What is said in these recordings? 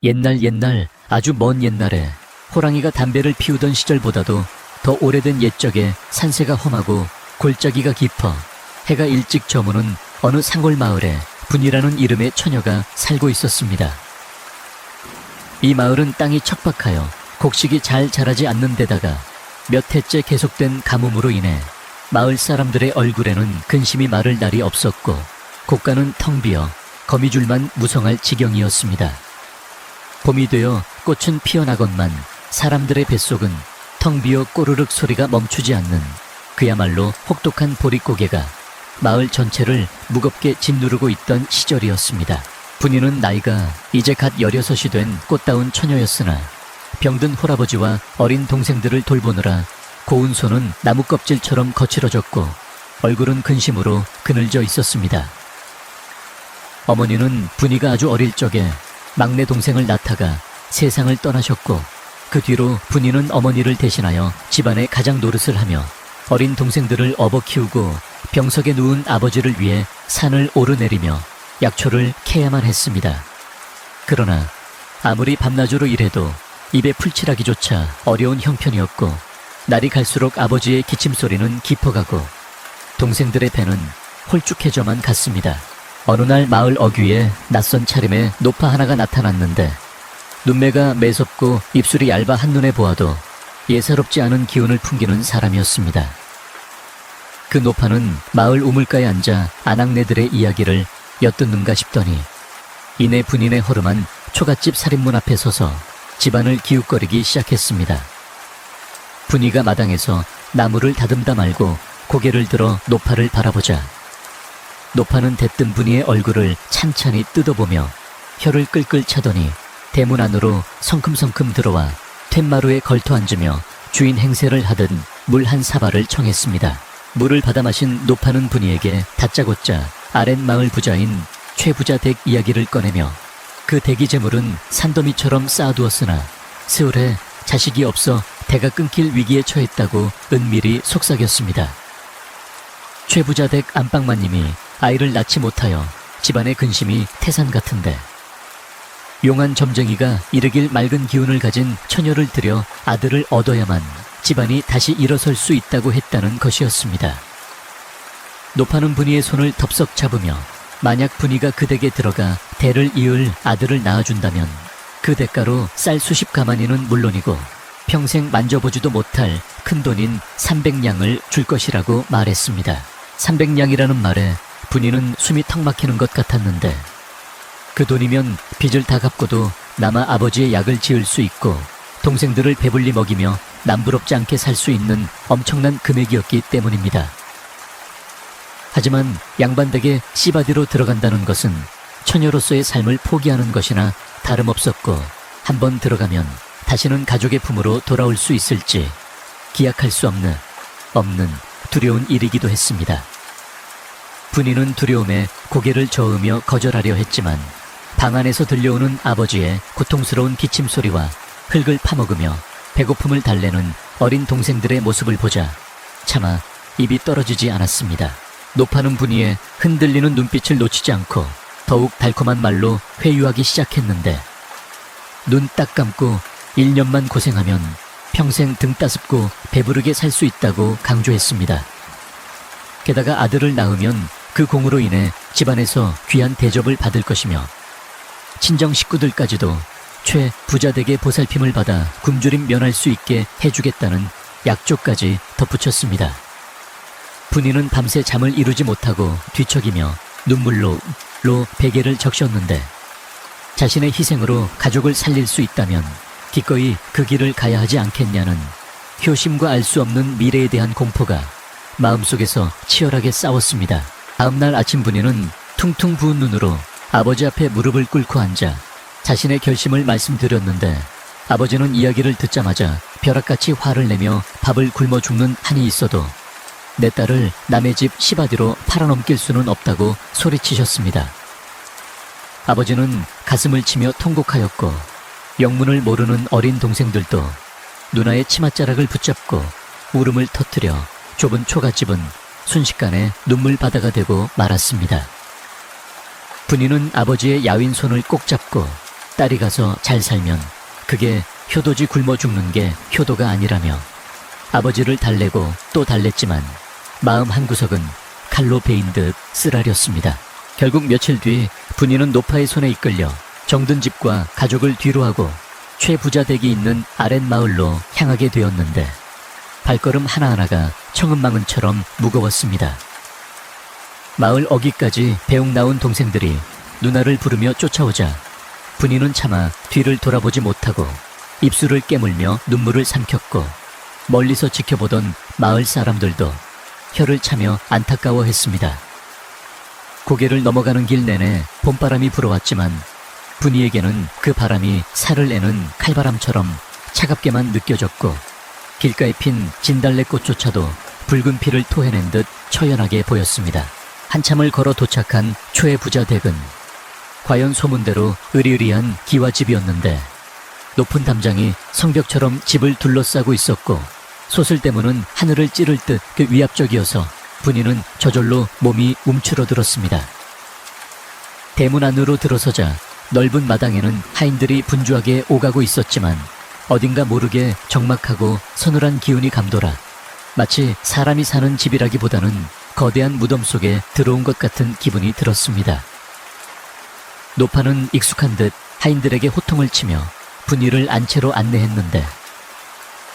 옛날 아주 먼 옛날에 호랑이가 담배를 피우던 시절보다도 더 오래된 옛적에 산세가 험하고 골짜기가 깊어 해가 일찍 저무는 어느 산골 마을에 분이라는 이름의 처녀가 살고 있었습니다. 이 마을은 땅이 척박하여 곡식이 잘 자라지 않는 데다가 몇 해째 계속된 가뭄으로 인해 마을 사람들의 얼굴에는 근심이 마를 날이 없었고 곳간은 텅 비어 거미줄만 무성할 지경이었습니다. 봄이 되어 꽃은 피어나건만 사람들의 뱃속은 텅 비어 꼬르륵 소리가 멈추지 않는 그야말로 혹독한 보릿고개가 마을 전체를 무겁게 짓누르고 있던 시절이었습니다. 분이는 나이가 이제 갓 16이 된 꽃다운 처녀였으나 병든 홀아버지와 어린 동생들을 돌보느라 고운 손은 나무 껍질처럼 거칠어졌고 얼굴은 근심으로 그늘져 있었습니다. 어머니는 분이가 아주 어릴 적에 막내 동생을 낳다가 세상을 떠나셨고 그 뒤로 분이는 어머니를 대신하여 집안의 가장 노릇을 하며 어린 동생들을 업어 키우고 병석에 누운 아버지를 위해 산을 오르내리며 약초를 캐야만 했습니다. 그러나 아무리 밤낮으로 일해도 입에 풀칠하기조차 어려운 형편이었고 날이 갈수록 아버지의 기침소리는 깊어가고 동생들의 배는 홀쭉해져만 갔습니다. 어느 날 마을 어귀에 낯선 차림의 노파 하나가 나타났는데 눈매가 매섭고 입술이 얇아 한눈에 보아도 예사롭지 않은 기운을 풍기는 사람이었습니다. 그 노파는 마을 우물가에 앉아 아낙네들의 이야기를 엿듣는가 싶더니 이내 분인의 허름한 초가집 살인문 앞에 서서 집안을 기웃거리기 시작했습니다. 분이가 마당에서 나무를 다듬다 말고 고개를 들어 노파를 바라보자 노파는 대뜸 분이의 얼굴을 찬찬히 뜯어보며 혀를 끌끌 차더니 대문 안으로 성큼성큼 들어와 툇마루에 걸터 앉으며 주인 행세를 하듯 물 한 사발을 청했습니다. 물을 받아 마신 노파는 분이에게 다짜고짜 아랫마을 부자인 최부자 댁 이야기를 꺼내며 그 댁이 재물은 산더미처럼 쌓아두었으나 세월에 자식이 없어 대가 끊길 위기에 처했다고 은밀히 속삭였습니다. 최부자 댁 안방마님이 아이를 낳지 못하여 집안의 근심이 태산 같은데 용한 점쟁이가 이르길 맑은 기운을 가진 처녀를 들여 아들을 얻어야만 집안이 다시 일어설 수 있다고 했다는 것이었습니다. 노파는 분이의 손을 덥석 잡으며 만약 분이가 그 댁에 들어가 대를 이을 아들을 낳아준다면 그 대가로 쌀 수십 가마니는 물론이고 평생 만져보지도 못할 큰돈인 300냥을 줄 것이라고 말했습니다. 300냥이라는 말에 분이는 숨이 턱 막히는 것 같았는데 그 돈이면 빚을 다 갚고도 남아 아버지의 약을 지을 수 있고 동생들을 배불리 먹이며 남부럽지 않게 살 수 있는 엄청난 금액이었기 때문입니다. 하지만 양반댁에 씨바디로 들어간다는 것은 처녀로서의 삶을 포기하는 것이나 다름없었고 한번 들어가면 다시는 가족의 품으로 돌아올 수 있을지 기약할 수 없는 두려운 일이기도 했습니다. 분이는 두려움에 고개를 저으며 거절하려 했지만 방 안에서 들려오는 아버지의 고통스러운 기침소리와 흙을 파먹으며 배고픔을 달래는 어린 동생들의 모습을 보자 차마 입이 떨어지지 않았습니다. 노파는 분이의 흔들리는 눈빛을 놓치지 않고 더욱 달콤한 말로 회유하기 시작했는데 눈 딱 감고 1년만 고생하면 평생 등 따습고 배부르게 살 수 있다고 강조했습니다. 게다가 아들을 낳으면 그 공으로 인해 집안에서 귀한 대접을 받을 것이며 친정 식구들까지도 최 부자댁의 보살핌을 받아 굶주림 면할 수 있게 해주겠다는 약조까지 덧붙였습니다. 분이는 밤새 잠을 이루지 못하고 뒤척이며 눈물로 베개를 적셨는데 자신의 희생으로 가족을 살릴 수 있다면 기꺼이 그 길을 가야 하지 않겠냐는 효심과 알 수 없는 미래에 대한 공포가 마음속에서 치열하게 싸웠습니다. 다음날 아침 분이는 퉁퉁 부은 눈으로 아버지 앞에 무릎을 꿇고 앉아 자신의 결심을 말씀드렸는데 아버지는 이야기를 듣자마자 벼락같이 화를 내며 밥을 굶어 죽는 한이 있어도 내 딸을 남의 집 시바디로 팔아넘길 수는 없다고 소리치셨습니다. 아버지는 가슴을 치며 통곡하였고 영문을 모르는 어린 동생들도 누나의 치맛자락을 붙잡고 울음을 터뜨려 좁은 초가집은 순식간에 눈물바다가 되고 말았습니다. 분이는 아버지의 야윈 손을 꼭 잡고 딸이 가서 잘 살면 그게 효도지 굶어 죽는 게 효도가 아니라며 아버지를 달래고 또 달랬지만 마음 한구석은 칼로 베인 듯 쓰라렸습니다. 결국 며칠 뒤 분이는 노파의 손에 이끌려 정든 집과 가족을 뒤로하고 최부자 댁이 있는 아랫마을로 향하게 되었는데 발걸음 하나하나가 청은망은처럼 무거웠습니다. 마을 어귀까지 배웅 나온 동생들이 누나를 부르며 쫓아오자 분이는 차마 뒤를 돌아보지 못하고 입술을 깨물며 눈물을 삼켰고 멀리서 지켜보던 마을 사람들도 혀를 차며 안타까워했습니다. 고개를 넘어가는 길 내내 봄바람이 불어왔지만 분이에게는 그 바람이 살을 내는 칼바람처럼 차갑게만 느껴졌고 길가에 핀 진달래꽃조차도 붉은 피를 토해낸 듯 처연하게 보였습니다. 한참을 걸어 도착한 최부자 댁은 과연 소문대로 으리으리한 기와집이었는데 높은 담장이 성벽처럼 집을 둘러싸고 있었고 솟을대문은 하늘을 찌를 듯 그 위압적이어서 분이는 저절로 몸이 움츠러들었습니다. 대문 안으로 들어서자 넓은 마당에는 하인들이 분주하게 오가고 있었지만 어딘가 모르게 적막하고 서늘한 기운이 감돌아 마치 사람이 사는 집이라기보다는 거대한 무덤 속에 들어온 것 같은 기분이 들었습니다. 노파는 익숙한 듯 하인들에게 호통을 치며 분이를 안채로 안내했는데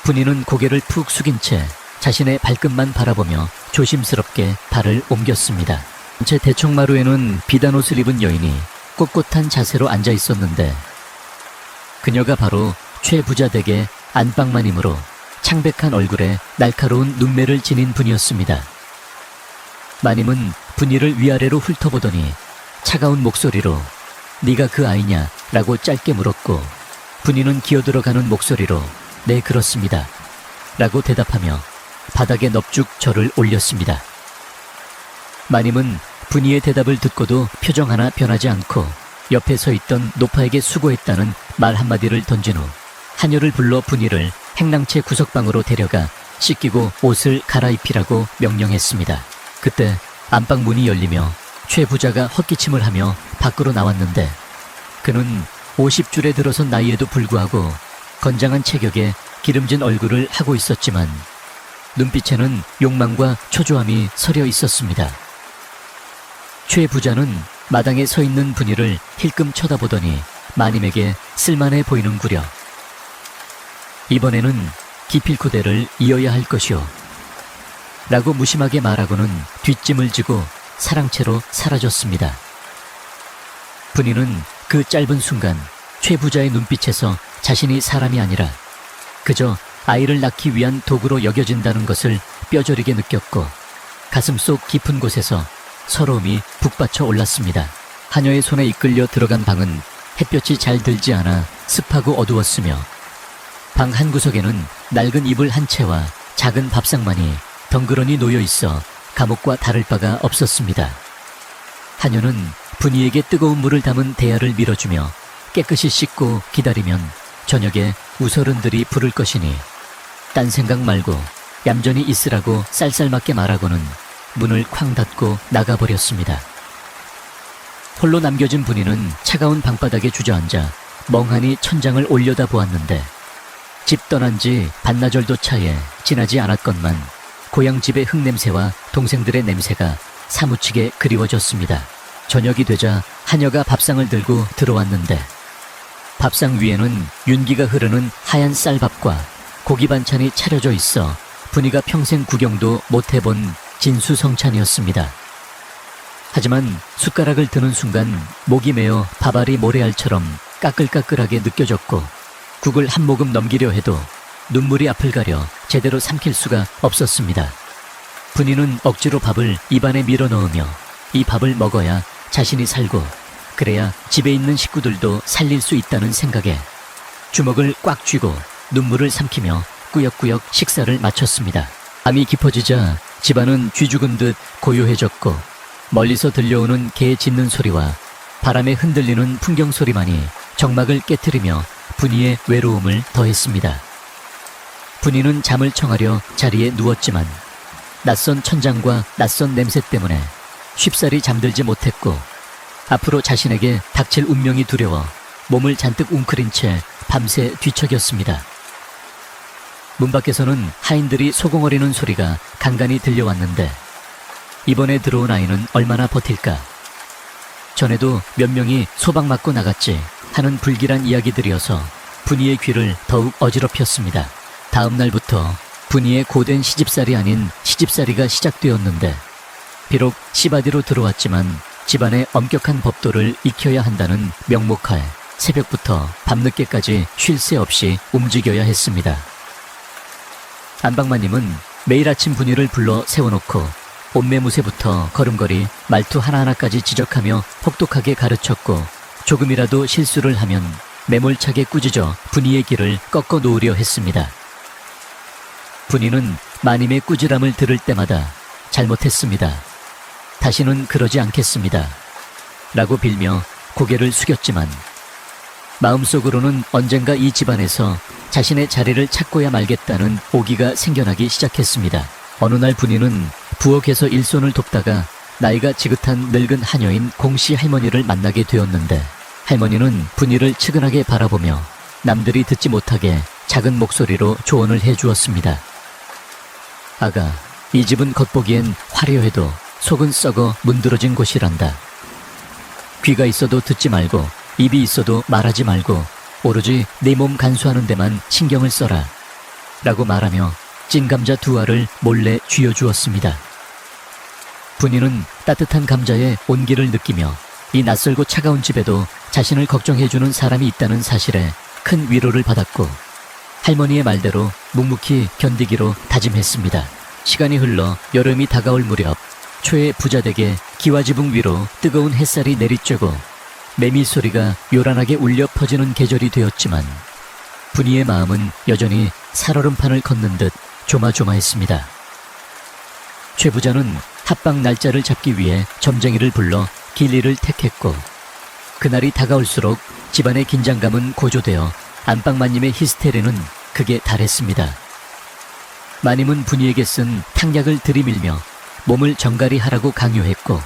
분이는 고개를 푹 숙인 채 자신의 발끝만 바라보며 조심스럽게 발을 옮겼습니다. 제 대청마루에는 비단 옷을 입은 여인이 꼿꼿한 자세로 앉아 있었는데 그녀가 바로 최부자 댁의 안방마님으로 창백한 얼굴에 날카로운 눈매를 지닌 분이었습니다. 마님은 분이를 위아래로 훑어보더니 차가운 목소리로 네가 그 아이냐? 라고 짧게 물었고 분이는 기어들어가는 목소리로 네 그렇습니다. 라고 대답하며 바닥에 넙죽 절을 올렸습니다. 마님은 분이의 대답을 듣고도 표정 하나 변하지 않고 옆에 서 있던 노파에게 수고했다는 말 한마디를 던진 후 하녀를 불러 분이를 행랑채 구석방으로 데려가 씻기고 옷을 갈아입히라고 명령했습니다. 그때 안방 문이 열리며 최부자가 헛기침을 하며 밖으로 나왔는데 그는 50줄에 들어선 나이에도 불구하고 건장한 체격에 기름진 얼굴을 하고 있었지만 눈빛에는 욕망과 초조함이 서려 있었습니다. 최부자는 마당에 서 있는 분이를 힐끔 쳐다보더니 마님에게 쓸만해 보이는구려. 이번에는 기필코대를 이어야 할 것이오. 라고 무심하게 말하고는 뒷짐을 지고 사랑채로 사라졌습니다. 분이는 그 짧은 순간 최부자의 눈빛에서 자신이 사람이 아니라 그저 아이를 낳기 위한 도구로 여겨진다는 것을 뼈저리게 느꼈고 가슴속 깊은 곳에서 서러움이 북받쳐 올랐습니다. 하녀의 손에 이끌려 들어간 방은 햇볕이 잘 들지 않아 습하고 어두웠으며 방 한구석에는 낡은 이불 한 채와 작은 밥상만이 덩그러니 놓여 있어 감옥과 다를 바가 없었습니다. 하녀는 분이에게 뜨거운 물을 담은 대야를 밀어주며 깨끗이 씻고 기다리면 저녁에 우서른들이 부를 것이니 딴 생각 말고 얌전히 있으라고 쌀쌀맞게 말하고는 문을 쾅 닫고 나가버렸습니다. 홀로 남겨진 분이는 차가운 방바닥에 주저앉아 멍하니 천장을 올려다 보았는데 집 떠난 지 반나절도 차에 지나지 않았건만 고향집의 흙냄새와 동생들의 냄새가 사무치게 그리워졌습니다. 저녁이 되자 하녀가 밥상을 들고 들어왔는데 밥상 위에는 윤기가 흐르는 하얀 쌀밥과 고기 반찬이 차려져 있어 분이가 평생 구경도 못 해본 진수성찬이었습니다. 하지만 숟가락을 드는 순간 목이 메어 밥알이 모래알처럼 까끌까끌하게 느껴졌고 국을 한 모금 넘기려 해도 눈물이 앞을 가려 제대로 삼킬 수가 없었습니다. 분이는 억지로 밥을 입안에 밀어넣으며 이 밥을 먹어야 자신이 살고 그래야 집에 있는 식구들도 살릴 수 있다는 생각에 주먹을 꽉 쥐고 눈물을 삼키며 꾸역꾸역 식사를 마쳤습니다. 밤이 깊어지자 집안은 쥐죽은 듯 고요해졌고 멀리서 들려오는 개 짖는 소리와 바람에 흔들리는 풍경 소리만이 정막을 깨트리며 분이의 외로움을 더했습니다. 분이는 잠을 청하려 자리에 누웠지만 낯선 천장과 낯선 냄새 때문에 쉽사리 잠들지 못했고 앞으로 자신에게 닥칠 운명이 두려워 몸을 잔뜩 웅크린 채 밤새 뒤척였습니다. 문 밖에서는 하인들이 소공어리는 소리가 간간히 들려왔는데 이번에 들어온 아이는 얼마나 버틸까? 전에도 몇 명이 소방 맞고 나갔지 하는 불길한 이야기들이어서 분이의 귀를 더욱 어지럽혔습니다. 다음 날부터 분이의 고된 시집살이 아닌 시집살이가 시작되었는데 비록 시바디로 들어왔지만 집안의 엄격한 법도를 익혀야 한다는 명목하에 새벽부터 밤늦게까지 쉴 새 없이 움직여야 했습니다. 안방마님은 매일 아침 분이를 불러 세워놓고 옷매무새부터 걸음걸이 말투 하나하나까지 지적하며 혹독하게 가르쳤고 조금이라도 실수를 하면 매몰차게 꾸짖어 분이의 길을 꺾어 놓으려 했습니다. 분이는 마님의 꾸지람을 들을 때마다 잘못했습니다. 다시는 그러지 않겠습니다. 라고 빌며 고개를 숙였지만 마음속으로는 언젠가 이 집안에서 자신의 자리를 찾고야 말겠다는 오기가 생겨나기 시작했습니다. 어느 날 분이는 부엌에서 일손을 돕다가 나이가 지긋한 늙은 하녀인 공씨 할머니를 만나게 되었는데 할머니는 분이를 측은하게 바라보며 남들이 듣지 못하게 작은 목소리로 조언을 해주었습니다. 아가, 이 집은 겉보기엔 화려해도 속은 썩어 문드러진 곳이란다. 귀가 있어도 듣지 말고 입이 있어도 말하지 말고 오로지 내 몸 간수하는 데만 신경을 써라 라고 말하며 찐 감자 2알을 몰래 쥐어주었습니다. 분이는 따뜻한 감자의 온기를 느끼며 이 낯설고 차가운 집에도 자신을 걱정해주는 사람이 있다는 사실에 큰 위로를 받았고 할머니의 말대로 묵묵히 견디기로 다짐했습니다. 시간이 흘러 여름이 다가올 무렵 초의 부자댁에 기와지붕 위로 뜨거운 햇살이 내리쬐고 매미 소리가 요란하게 울려 퍼지는 계절이 되었지만 분이의 마음은 여전히 살얼음판을 걷는 듯 조마조마했습니다. 최 부자는 합방 날짜를 잡기 위해 점쟁이를 불러 길리를 택했고 그날이 다가올수록 집안의 긴장감은 고조되어 안방마님의 히스테리는 극에 달했습니다. 마님은 분이에게 쓴 탕약을 들이밀며 몸을 정갈히 하라고 강요했고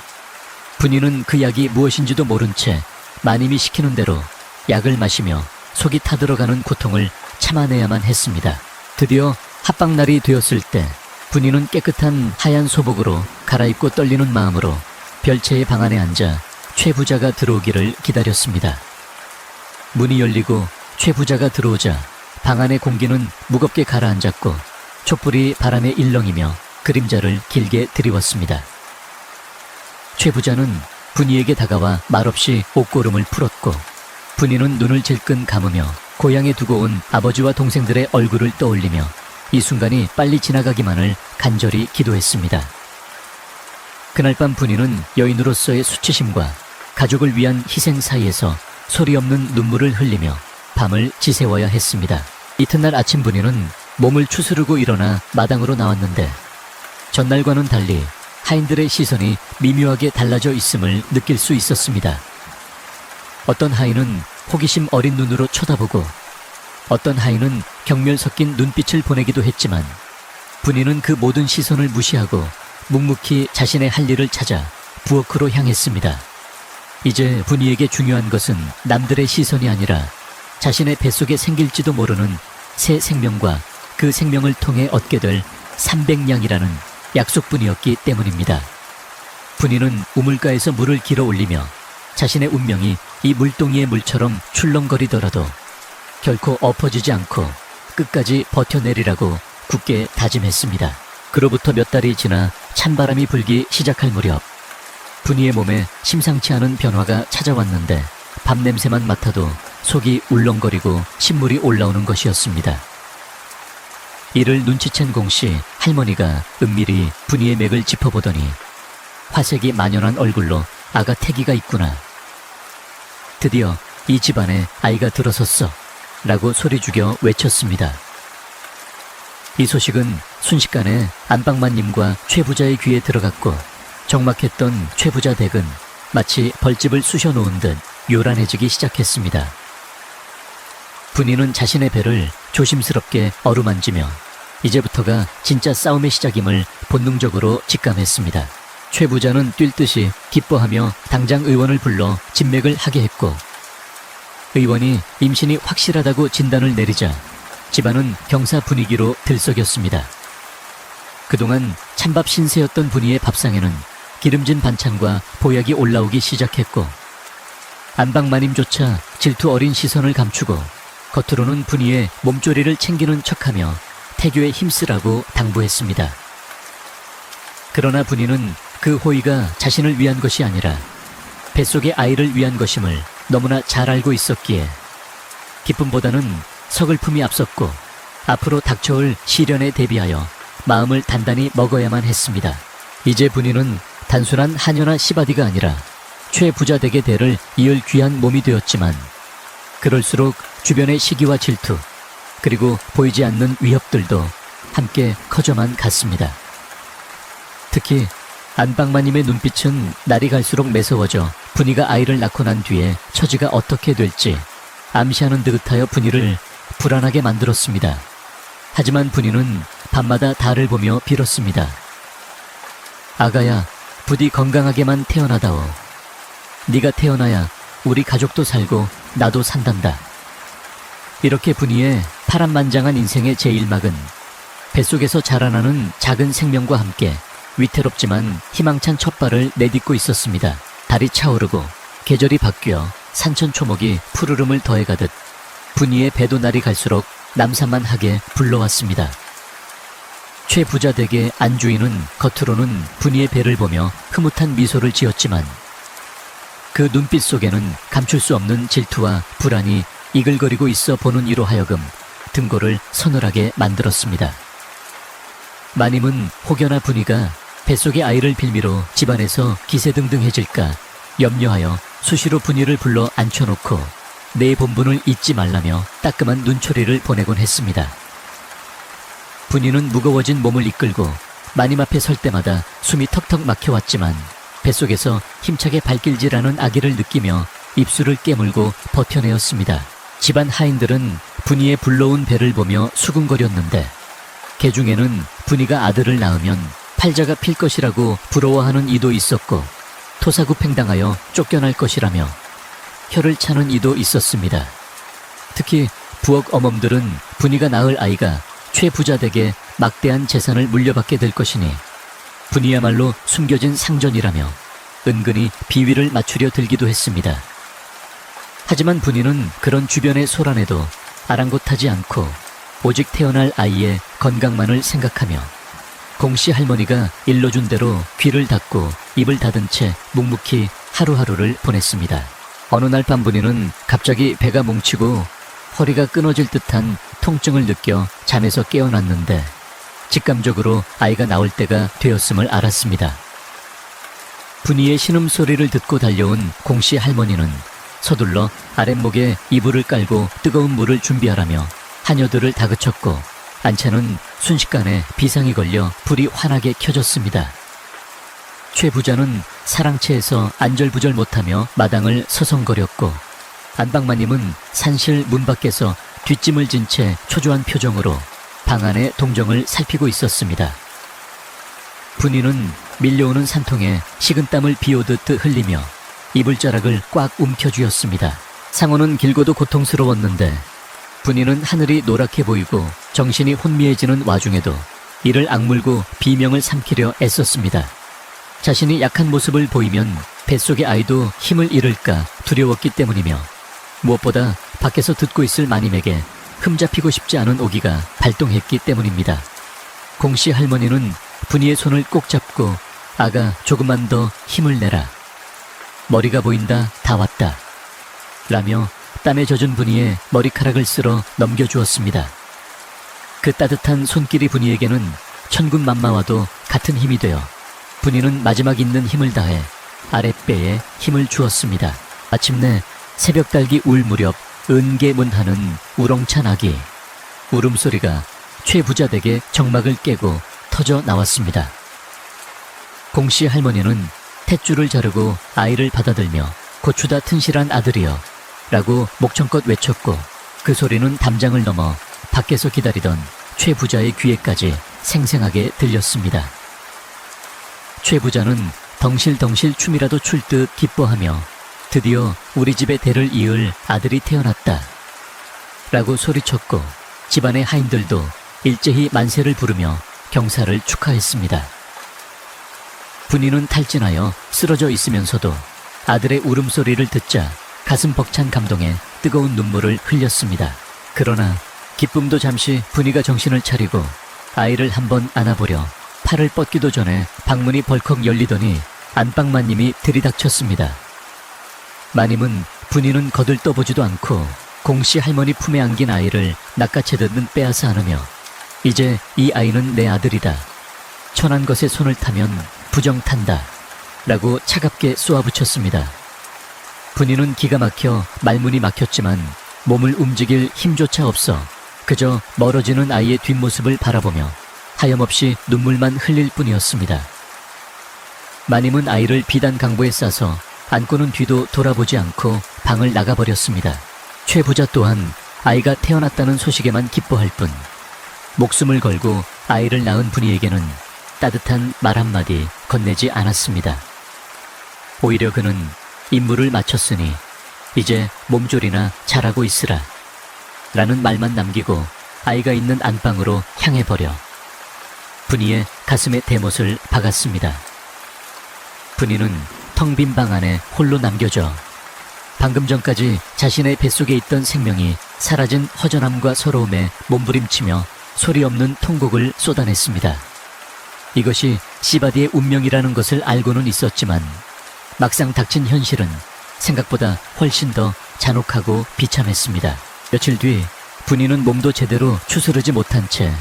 분이는 그 약이 무엇인지도 모른 채 마님이 시키는 대로 약을 마시며 속이 타들어가는 고통을 참아내야만 했습니다. 드디어 합방날이 되었을 때 분이는 깨끗한 하얀 소복으로 갈아입고 떨리는 마음으로 별채의 방 안에 앉아 최 부자가 들어오기를 기다렸습니다. 문이 열리고 최 부자가 들어오자 방 안의 공기는 무겁게 가라앉았고 촛불이 바람에 일렁이며 그림자를 길게 드리웠습니다. 최 부자는 분이에게 다가와 말없이 옷고름을 풀었고 분이는 눈을 질끈 감으며 고향에 두고 온 아버지와 동생들의 얼굴을 떠올리며 이 순간이 빨리 지나가기만을 간절히 기도했습니다. 그날 밤 분이는 여인으로서의 수치심과 가족을 위한 희생 사이에서 소리 없는 눈물을 흘리며 밤을 지새워야 했습니다. 이튿날 아침 분이는 몸을 추스르고 일어나 마당으로 나왔는데 전날과는 달리 하인들의 시선이 미묘하게 달라져 있음을 느낄 수 있었습니다. 어떤 하인은 호기심 어린 눈으로 쳐다보고 어떤 하인은 경멸 섞인 눈빛을 보내기도 했지만 분이는 그 모든 시선을 무시하고 묵묵히 자신의 할 일을 찾아 부엌으로 향했습니다. 이제 분이에게 중요한 것은 남들의 시선이 아니라 자신의 뱃속에 생길지도 모르는 새 생명과 그 생명을 통해 얻게 될 300냥이라는 약속뿐이었기 때문입니다. 분이는 우물가에서 물을 길어 올리며 자신의 운명이 이 물동이의 물처럼 출렁거리더라도 결코 엎어지지 않고 끝까지 버텨내리라고 굳게 다짐했습니다. 그로부터 몇 달이 지나 찬바람이 불기 시작할 무렵 분이의 몸에 심상치 않은 변화가 찾아왔는데 밤 냄새만 맡아도 속이 울렁거리고 신물이 올라오는 것이었습니다. 이를 눈치챈 공씨 할머니가 은밀히 분이의 맥을 짚어보더니 화색이 만연한 얼굴로 아가 태기가 있구나. 드디어 이 집안에 아이가 들어섰어 라고 소리 죽여 외쳤습니다. 이 소식은 순식간에 안방마님과 최 부자의 귀에 들어갔고 적막했던 최 부자 댁은 마치 벌집을 쑤셔놓은 듯 요란해지기 시작했습니다. 분이는 자신의 배를 조심스럽게 어루만지며 이제부터가 진짜 싸움의 시작임을 본능적으로 직감했습니다. 최 부자는 뛸 듯이 기뻐하며 당장 의원을 불러 진맥을 하게 했고 의원이 임신이 확실하다고 진단을 내리자 집안은 경사 분위기로 들썩였습니다. 그동안 찬밥 신세였던 분이의 밥상에는 기름진 반찬과 보약이 올라오기 시작했고 안방마님조차 질투 어린 시선을 감추고 겉으로는 분이의 몸조리를 챙기는 척하며 태교에 힘쓰라고 당부했습니다. 그러나 분이는 그 호의가 자신을 위한 것이 아니라 뱃속의 아이를 위한 것임을 너무나 잘 알고 있었기에 기쁨보다는 서글픔이 앞섰고 앞으로 닥쳐올 시련에 대비하여 마음을 단단히 먹어야만 했습니다. 이제 분이는 단순한 하녀나 시바디가 아니라 최부자 댁의 대를 이을 귀한 몸이 되었지만 그럴수록 주변의 시기와 질투 그리고 보이지 않는 위협들도 함께 커져만 갔습니다. 특히 안방마님의 눈빛은 날이 갈수록 매서워져 분이가 아이를 낳고 난 뒤에 처지가 어떻게 될지 암시하는 듯하여 분이를 불안하게 만들었습니다. 하지만 분이는 밤마다 달을 보며 빌었습니다. 아가야, 부디 건강하게만 태어나다오. 네가 태어나야 우리 가족도 살고 나도 산단다. 이렇게 분이의 파란만장한 인생의 제1막은 뱃속에서 자라나는 작은 생명과 함께 위태롭지만 희망찬 첫발을 내딛고 있었습니다. 달이 차오르고 계절이 바뀌어 산천초목이 푸르름을 더해가듯 분이의 배도 날이 갈수록 남산만하게 불러왔습니다. 최부자 댁의 안주인은 겉으로는 분이의 배를 보며 흐뭇한 미소를 지었지만 그 눈빛 속에는 감출 수 없는 질투와 불안이 이글거리고 있어 보는 이로 하여금 등골을 서늘하게 만들었습니다. 마님은 혹여나 분이가 뱃속의 아이를 빌미로 집안에서 기세등등해질까 염려하여 수시로 분이를 불러 앉혀놓고 내 본분을 잊지 말라며 따끔한 눈초리를 보내곤 했습니다. 분이는 무거워진 몸을 이끌고 마님 앞에 설 때마다 숨이 턱턱 막혀왔지만 뱃속에서 힘차게 발길질하는 아기를 느끼며 입술을 깨물고 버텨내었습니다. 집안 하인들은 분이의 불러온 배를 보며 수군거렸는데 개 중에는 분이가 아들을 낳으면 팔자가 필 것이라고 부러워하는 이도 있었고 토사구팽당하여 쫓겨날 것이라며 혀를 차는 이도 있었습니다. 특히 부엌 어멈들은 분이가 낳을 아이가 최부자 댁에 막대한 재산을 물려받게 될 것이니 분이야말로 숨겨진 상전이라며 은근히 비위를 맞추려 들기도 했습니다. 하지만 분이는 그런 주변의 소란에도 아랑곳하지 않고 오직 태어날 아이의 건강만을 생각하며 공씨 할머니가 일러준 대로 귀를 닫고 입을 닫은 채 묵묵히 하루하루를 보냈습니다. 어느 날 밤 분이는 갑자기 배가 뭉치고 허리가 끊어질 듯한 통증을 느껴 잠에서 깨어났는데 직감적으로 아이가 나올 때가 되었음을 알았습니다. 분이의 신음소리를 듣고 달려온 공씨 할머니는 서둘러 아랫목에 이불을 깔고 뜨거운 물을 준비하라며 하녀들을 다그쳤고 안채는 순식간에 비상이 걸려 불이 환하게 켜졌습니다. 최부자는 사랑채에서 안절부절 못하며 마당을 서성거렸고 안방마님은 산실 문 밖에서 뒷짐을 진 채 초조한 표정으로 방 안의 동정을 살피고 있었습니다. 분이는 밀려오는 산통에 식은땀을 비오듯 흘리며 이불자락을 꽉 움켜쥐었습니다. 상호는 길고도 고통스러웠는데 분이는 하늘이 노랗게 보이고 정신이 혼미해지는 와중에도 이를 악물고 비명을 삼키려 애썼습니다. 자신이 약한 모습을 보이면 뱃속의 아이도 힘을 잃을까 두려웠기 때문이며 무엇보다 밖에서 듣고 있을 마님에게 흠잡히고 싶지 않은 오기가 발동했기 때문입니다. 공씨 할머니는 분이의 손을 꼭 잡고 아가 조금만 더 힘을 내라. 머리가 보인다. 다 왔다. 라며 땀에 젖은 분이의 머리카락을 쓸어 넘겨주었습니다. 그 따뜻한 손길이 분이에게는 천군만마와도 같은 힘이 되어 분이는 마지막 있는 힘을 다해 아랫배에 힘을 주었습니다. 마침내 새벽달기 울 무렵 은계문하는 우렁찬 아기 울음소리가 최부자 댁의 정막을 깨고 터져 나왔습니다. 공씨 할머니는 탯줄을 자르고 아이를 받아들며 고추다 튼실한 아들이여 라고 목청껏 외쳤고 그 소리는 담장을 넘어 밖에서 기다리던 최부자의 귀에까지 생생하게 들렸습니다. 최부자는 덩실덩실 춤이라도 출 듯 기뻐하며 드디어 우리 집의 대를 이을 아들이 태어났다. 라고 소리쳤고 집안의 하인들도 일제히 만세를 부르며 경사를 축하했습니다. 분이는 탈진하여 쓰러져 있으면서도 아들의 울음소리를 듣자 가슴 벅찬 감동에 뜨거운 눈물을 흘렸습니다. 그러나 기쁨도 잠시 분이가 정신을 차리고 아이를 한번 안아보려 팔을 뻗기도 전에 방문이 벌컥 열리더니 안방마님이 들이닥쳤습니다. 마님은 분이는 거들떠보지도 않고 공씨 할머니 품에 안긴 아이를 낚아채듯 빼앗아 안으며 이제 이 아이는 내 아들이다. 천한 것에 손을 타면 부정탄다. 라고 차갑게 쏘아붙였습니다. 분이는 기가 막혀 말문이 막혔지만 몸을 움직일 힘조차 없어 그저 멀어지는 아이의 뒷모습을 바라보며 하염없이 눈물만 흘릴 뿐이었습니다. 마님은 아이를 비단 강보에 싸서 안고는 뒤도 돌아보지 않고 방을 나가버렸습니다. 최 부자 또한 아이가 태어났다는 소식에만 기뻐할 뿐 목숨을 걸고 아이를 낳은 분이에게는 따뜻한 말 한마디 건네지 않았습니다. 오히려 그는 임무를 마쳤으니 이제 몸조리나 잘하고 있으라 라는 말만 남기고 아이가 있는 안방으로 향해버려 분이의 가슴에 대못을 박았습니다. 분이는 텅 빈 방 안에 홀로 남겨져 방금 전까지 자신의 뱃속에 있던 생명이 사라진 허전함과 서러움에 몸부림치며 소리 없는 통곡을 쏟아냈습니다. 이것이 시바디의 운명이라는 것을 알고는 있었지만 막상 닥친 현실은 생각보다 훨씬 더 잔혹하고 비참했습니다. 며칠 뒤 분이는 몸도 제대로 추스르지 못한 채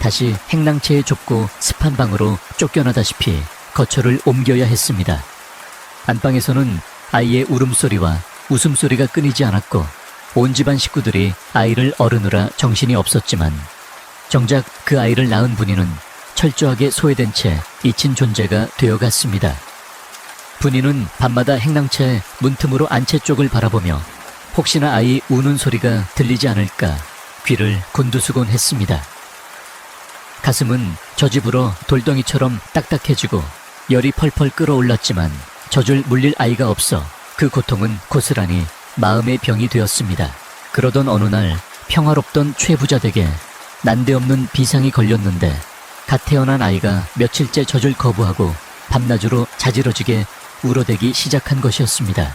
다시 행랑채의 좁고 습한 방으로 쫓겨나다시피 거처를 옮겨야 했습니다. 안방에서는 아이의 울음소리와 웃음소리가 끊이지 않았고 온 집안 식구들이 아이를 어르느라 정신이 없었지만 정작 그 아이를 낳은 분이는 철저하게 소외된 채 잊힌 존재가 되어갔습니다. 분이는 밤마다 행랑채 문틈으로 안채 쪽을 바라보며 혹시나 아이 우는 소리가 들리지 않을까 귀를 곤두수곤했습니다. 가슴은 저 집으로 돌덩이처럼 딱딱해지고 열이 펄펄 끓어올랐지만 젖을 물릴 아이가 없어 그 고통은 고스란히 마음의 병이 되었습니다. 그러던 어느 날 평화롭던 최 부자 댁에 난데없는 비상이 걸렸는데 갓 태어난 아이가 며칠째 젖을 거부하고 밤낮으로 자지러지게 울어대기 시작한 것이었습니다.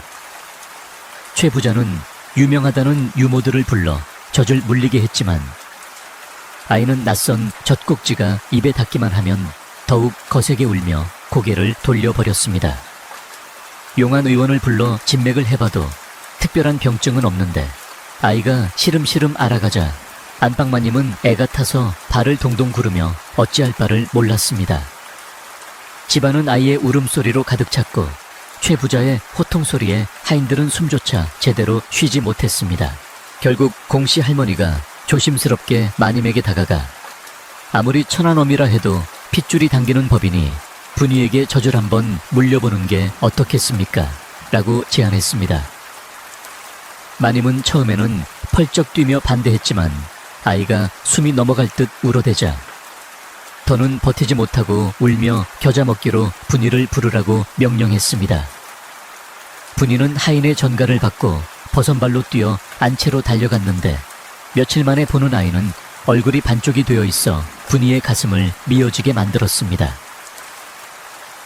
최 부자는 유명하다는 유모들을 불러 젖을 물리게 했지만 아이는 낯선 젖꼭지가 입에 닿기만 하면 더욱 거세게 울며 고개를 돌려버렸습니다. 용한 의원을 불러 진맥을 해봐도 특별한 병증은 없는데 아이가 시름시름 알아가자 안방마님은 애가 타서 발을 동동 구르며 어찌할 바를 몰랐습니다. 집안은 아이의 울음소리로 가득 찼고 최 부자의 호통소리에 하인들은 숨조차 제대로 쉬지 못했습니다. 결국 공씨 할머니가 조심스럽게 마님에게 다가가 아무리 천한엄이라 해도 핏줄이 당기는 법이니 분이에게 젖을 한번 물려보는 게 어떻겠습니까? 라고 제안했습니다. 마님은 처음에는 펄쩍 뛰며 반대했지만 아이가 숨이 넘어갈 듯 울어대자 더는 버티지 못하고 울며 겨자 먹기로 분이를 부르라고 명령했습니다. 분이는 하인의 전가를 받고 버선발로 뛰어 안채로 달려갔는데 며칠 만에 보는 아이는 얼굴이 반쪽이 되어 있어 분이의 가슴을 미어지게 만들었습니다.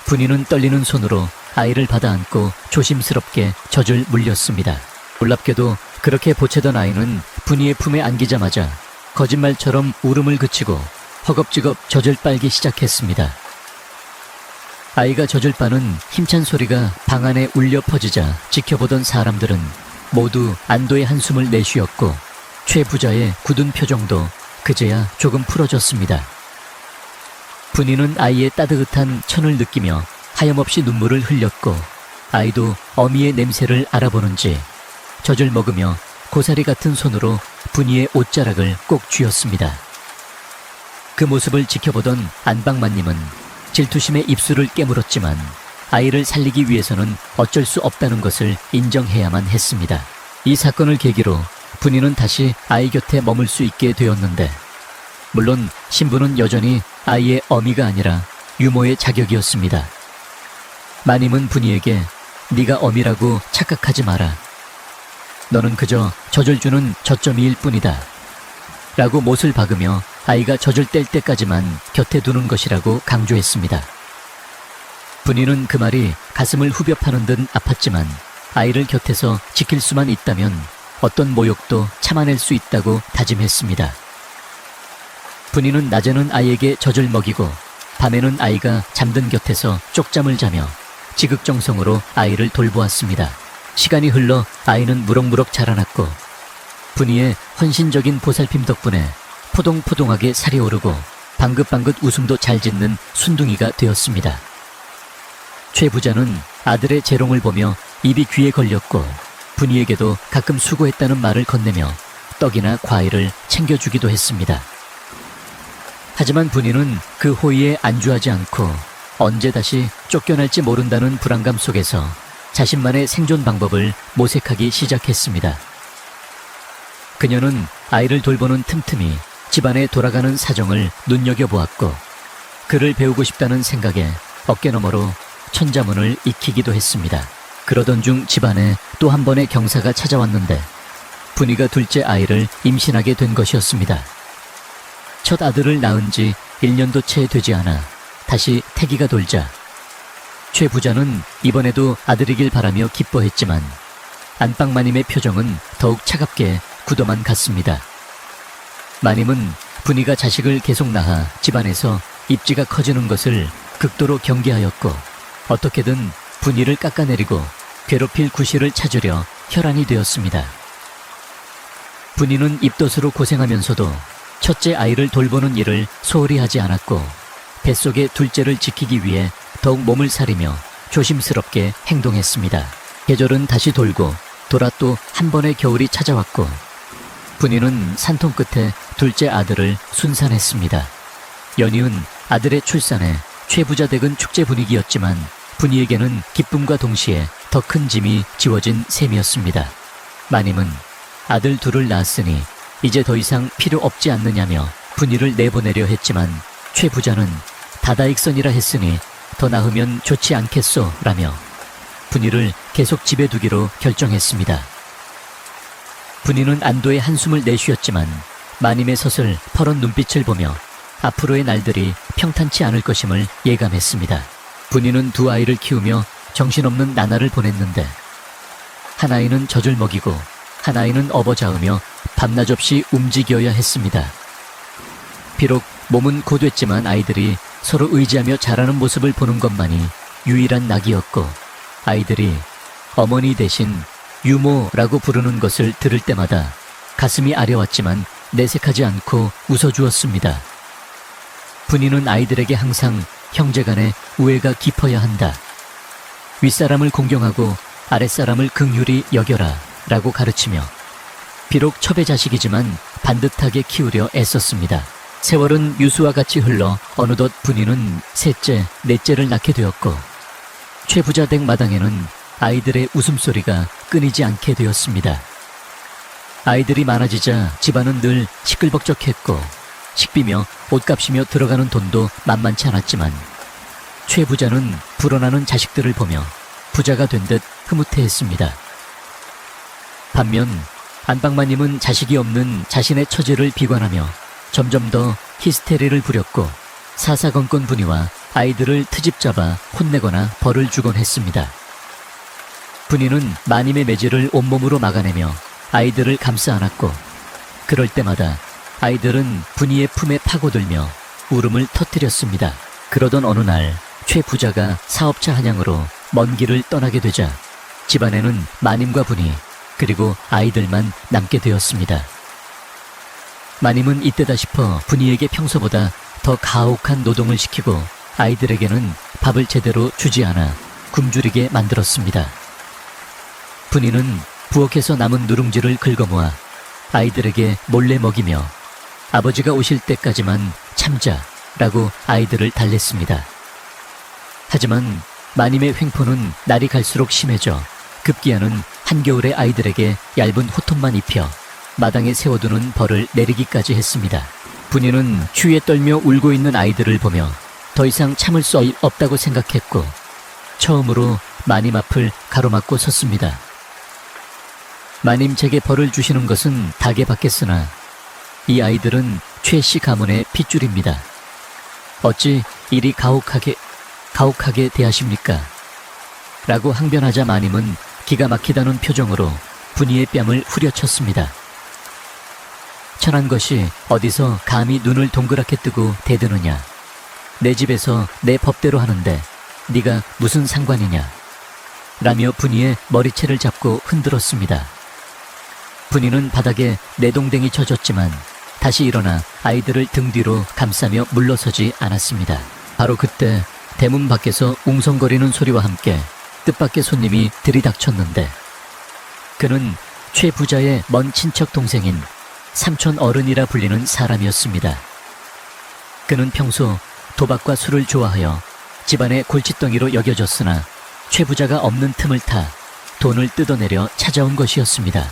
분이는 떨리는 손으로 아이를 받아 안고 조심스럽게 젖을 물렸습니다. 놀랍게도 그렇게 보채던 아이는 분이의 품에 안기자마자 거짓말처럼 울음을 그치고 허겁지겁 젖을 빨기 시작했습니다. 아이가 젖을 빠는 힘찬 소리가 방 안에 울려 퍼지자 지켜보던 사람들은 모두 안도의 한숨을 내쉬었고 최 부자의 굳은 표정도 그제야 조금 풀어졌습니다. 분이는 아이의 따뜻한 천을 느끼며 하염없이 눈물을 흘렸고 아이도 어미의 냄새를 알아보는지 젖을 먹으며 고사리 같은 손으로 분이의 옷자락을 꼭 쥐었습니다. 그 모습을 지켜보던 안방마님은 질투심에 입술을 깨물었지만 아이를 살리기 위해서는 어쩔 수 없다는 것을 인정해야만 했습니다. 이 사건을 계기로 분이는 다시 아이 곁에 머물 수 있게 되었는데 물론 신부는 여전히 아이의 어미가 아니라 유모의 자격이었습니다. 마님은 분이에게 네가 어미라고 착각하지 마라. 너는 그저 젖을 주는 젖점이일 뿐이다. 라고 못을 박으며 아이가 젖을 뗄 때까지만 곁에 두는 것이라고 강조했습니다. 분이는 그 말이 가슴을 후벼 파는 듯 아팠지만 아이를 곁에서 지킬 수만 있다면 어떤 모욕도 참아낼 수 있다고 다짐했습니다. 분이는 낮에는 아이에게 젖을 먹이고 밤에는 아이가 잠든 곁에서 쪽잠을 자며 지극정성으로 아이를 돌보았습니다. 시간이 흘러 아이는 무럭무럭 자라났고 분이의 헌신적인 보살핌 덕분에 포동포동하게 살이 오르고 방긋방긋 웃음도 잘 짓는 순둥이가 되었습니다. 최 부자는 아들의 재롱을 보며 입이 귀에 걸렸고 분이에게도 가끔 수고했다는 말을 건네며 떡이나 과일을 챙겨주기도 했습니다. 하지만 분이는 그 호의에 안주하지 않고 언제 다시 쫓겨날지 모른다는 불안감 속에서 자신만의 생존 방법을 모색하기 시작했습니다. 그녀는 아이를 돌보는 틈틈이 집안에 돌아가는 사정을 눈여겨보았고 글을 배우고 싶다는 생각에 어깨너머로 천자문을 익히기도 했습니다. 그러던 중 집안에 또 한 번의 경사가 찾아왔는데 분이가 둘째 아이를 임신하게 된 것이었습니다. 첫 아들을 낳은 지 1년도 채 되지 않아 다시 태기가 돌자 최 부자는 이번에도 아들이길 바라며 기뻐했지만 안방마님의 표정은 더욱 차갑게 굳어만 갔습니다. 마님은 분이가 자식을 계속 낳아 집안에서 입지가 커지는 것을 극도로 경계하였고 어떻게든 분이를 깎아내리고 괴롭힐 구실을 찾으려 혈안이 되었습니다. 분이는 입덧으로 고생하면서도 첫째 아이를 돌보는 일을 소홀히 하지 않았고 뱃속의 둘째를 지키기 위해 더욱 몸을 사리며 조심스럽게 행동했습니다. 계절은 다시 돌고 돌아 또 한 번의 겨울이 찾아왔고 분이는 산통 끝에 둘째 아들을 순산했습니다. 연이은 아들의 출산에 최부자 댁은 축제 분위기였지만 분이에게는 기쁨과 동시에 더 큰 짐이 지워진 셈이었습니다. 마님은 아들 둘을 낳았으니 이제 더 이상 필요 없지 않느냐며 분이를 내보내려 했지만 최부자는 다다익선이라 했으니 더 낳으면 좋지 않겠소 라며 분이를 계속 집에 두기로 결정했습니다. 분이는 안도의 한숨을 내쉬었지만 마님의 서슬 퍼런 눈빛을 보며 앞으로의 날들이 평탄치 않을 것임을 예감했습니다. 분이는 두 아이를 키우며 정신없는 나날을 보냈는데 한 아이는 젖을 먹이고 한 아이는 업어자으며 밤낮 없이 움직여야 했습니다. 비록 몸은 고됐지만 아이들이 서로 의지하며 자라는 모습을 보는 것만이 유일한 낙이었고 아이들이 어머니 대신 유모라고 부르는 것을 들을 때마다 가슴이 아려왔지만 내색하지 않고 웃어주었습니다. 분이는 아이들에게 항상 형제간의 우애가 깊어야 한다. 윗사람을 공경하고 아랫사람을 긍휼히 여겨라 라고 가르치며 비록 첩의 자식이지만 반듯하게 키우려 애썼습니다. 세월은 유수와 같이 흘러 어느덧 분이는 셋째, 넷째를 낳게 되었고 최부자 댁 마당에는 아이들의 웃음소리가 끊이지 않게 되었습니다. 아이들이 많아지자 집안은 늘 시끌벅적했고 식비며 옷값이며 들어가는 돈도 만만치 않았지만 최부자는 불어나는 자식들을 보며 부자가 된 듯 흐뭇해했습니다. 반면 안방마님은 자식이 없는 자신의 처지를 비관하며 점점 더 히스테리를 부렸고 사사건건 분이와 아이들을 트집 잡아 혼내거나 벌을 주곤 했습니다. 분이는 마님의 매질을 온몸으로 막아내며 아이들을 감싸 안았고 그럴 때마다 아이들은 분이의 품에 파고들며 울음을 터뜨렸습니다. 그러던 어느 날 최 부자가 사업차 한양으로 먼 길을 떠나게 되자 집안에는 마님과 분이 그리고 아이들만 남게 되었습니다. 마님은 이때다 싶어 분이에게 평소보다 더 가혹한 노동을 시키고 아이들에게는 밥을 제대로 주지 않아 굶주리게 만들었습니다. 분이는 부엌에서 남은 누룽지를 긁어모아 아이들에게 몰래 먹이며 아버지가 오실 때까지만 참자라고 아이들을 달랬습니다. 하지만 마님의 횡포는 날이 갈수록 심해져 급기야는 한겨울에 아이들에게 얇은 호통만 입혀 마당에 세워두는 벌을 내리기까지 했습니다. 분이는 추위에 떨며 울고 있는 아이들을 보며 더 이상 참을 수 없다고 생각했고 처음으로 마님 앞을 가로막고 섰습니다. 마님 제게 벌을 주시는 것은 닭에 받겠으나 이 아이들은 최 씨 가문의 핏줄입니다. 어찌 이리 가혹하게 대하십니까? 라고 항변하자 마님은 기가 막히다는 표정으로 분이의 뺨을 후려쳤습니다. 천한 것이 어디서 감히 눈을 동그랗게 뜨고 대드느냐. 내 집에서 내 법대로 하는데 네가 무슨 상관이냐. 라며 분이의 머리채를 잡고 흔들었습니다. 분이는 바닥에 내동댕이 쳐졌지만 다시 일어나 아이들을 등 뒤로 감싸며 물러서지 않았습니다. 바로 그때 대문 밖에서 웅성거리는 소리와 함께 뜻밖의 손님이 들이닥쳤는데 그는 최 부자의 먼 친척 동생인 삼촌 어른이라 불리는 사람이었습니다. 그는 평소 도박과 술을 좋아하여 집안의 골칫덩이로 여겨졌으나 최 부자가 없는 틈을 타 돈을 뜯어내려 찾아온 것이었습니다.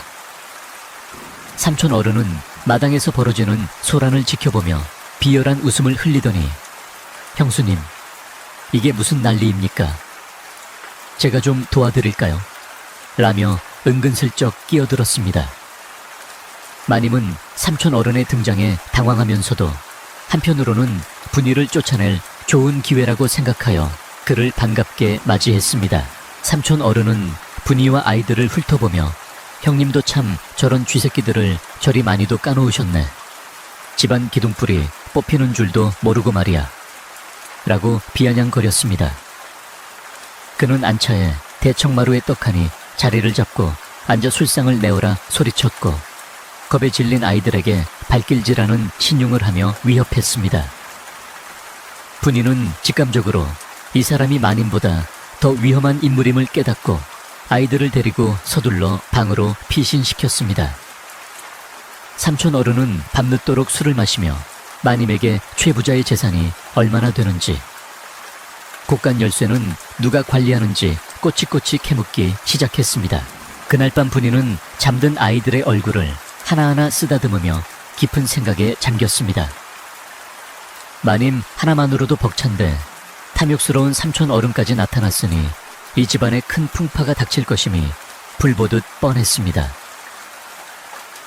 삼촌 어른은 마당에서 벌어지는 소란을 지켜보며 비열한 웃음을 흘리더니 형수님, 이게 무슨 난리입니까? 제가 좀 도와드릴까요? 라며 은근슬쩍 끼어들었습니다. 마님은 삼촌 어른의 등장에 당황하면서도 한편으로는 분이를 쫓아낼 좋은 기회라고 생각하여 그를 반갑게 맞이했습니다. 삼촌 어른은 분이와 아이들을 훑어보며 형님도 참 저런 쥐새끼들을 저리 많이도 까놓으셨네. 집안 기둥뿌리 뽑히는 줄도 모르고 말이야. 라고 비아냥거렸습니다. 그는 안차에 대청마루에 떡하니 자리를 잡고 앉아 술상을 내어라 소리쳤고 겁에 질린 아이들에게 발길질하는 신용을 하며 위협했습니다. 분이는 직감적으로 이 사람이 마님보다 더 위험한 인물임을 깨닫고 아이들을 데리고 서둘러 방으로 피신시켰습니다. 삼촌 어른은 밤늦도록 술을 마시며 마님에게 최 부자의 재산이 얼마나 되는지, 곳간 열쇠는 누가 관리하는지 꼬치꼬치 캐묻기 시작했습니다. 그날 밤 분이는 잠든 아이들의 얼굴을 하나하나 쓰다듬으며 깊은 생각에 잠겼습니다. 마님 하나만으로도 벅찬데 탐욕스러운 삼촌 어른까지 나타났으니 이 집안에 큰 풍파가 닥칠 것임이 불보듯 뻔했습니다.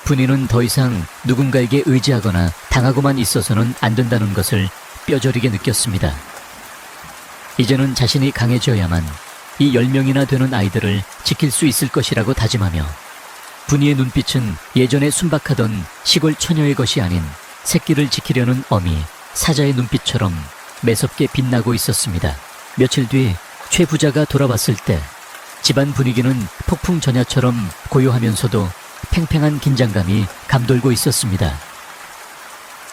분이는 더 이상 누군가에게 의지하거나 당하고만 있어서는 안 된다는 것을 뼈저리게 느꼈습니다. 이제는 자신이 강해져야만 이 10명이나 되는 아이들을 지킬 수 있을 것이라고 다짐하며 분이의 눈빛은 예전에 순박하던 시골 처녀의 것이 아닌 새끼를 지키려는 어미, 사자의 눈빛처럼 매섭게 빛나고 있었습니다. 며칠 뒤 최 부자가 돌아왔을 때 집안 분위기는 폭풍 전야처럼 고요하면서도 팽팽한 긴장감이 감돌고 있었습니다.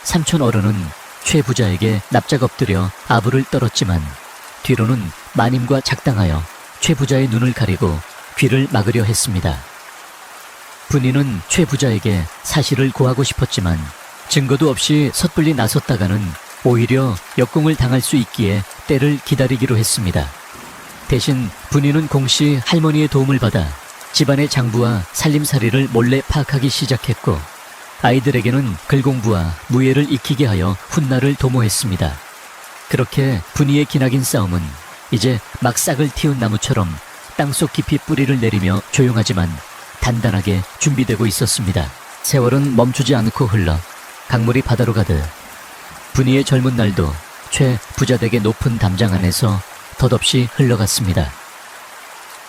삼촌 어른은 최 부자에게 납작 엎드려 아부를 떨었지만 뒤로는 마님과 작당하여 최 부자의 눈을 가리고 귀를 막으려 했습니다. 분이는 최 부자에게 사실을 고하고 싶었지만 증거도 없이 섣불리 나섰다가는 오히려 역공을 당할 수 있기에 때를 기다리기로 했습니다. 대신 분이는 공시 할머니의 도움을 받아 집안의 장부와 살림살이를 몰래 파악하기 시작했고 아이들에게는 글공부와 무예를 익히게 하여 훗날을 도모했습니다. 그렇게 분이의 기나긴 싸움은 이제 막 싹을 틔운 나무처럼 땅속 깊이 뿌리를 내리며 조용하지만 단단하게 준비되고 있었습니다. 세월은 멈추지 않고 흘러 강물이 바다로 가듯 분이의 젊은 날도 최 부자댁의 높은 담장 안에서 덧없이 흘러갔습니다.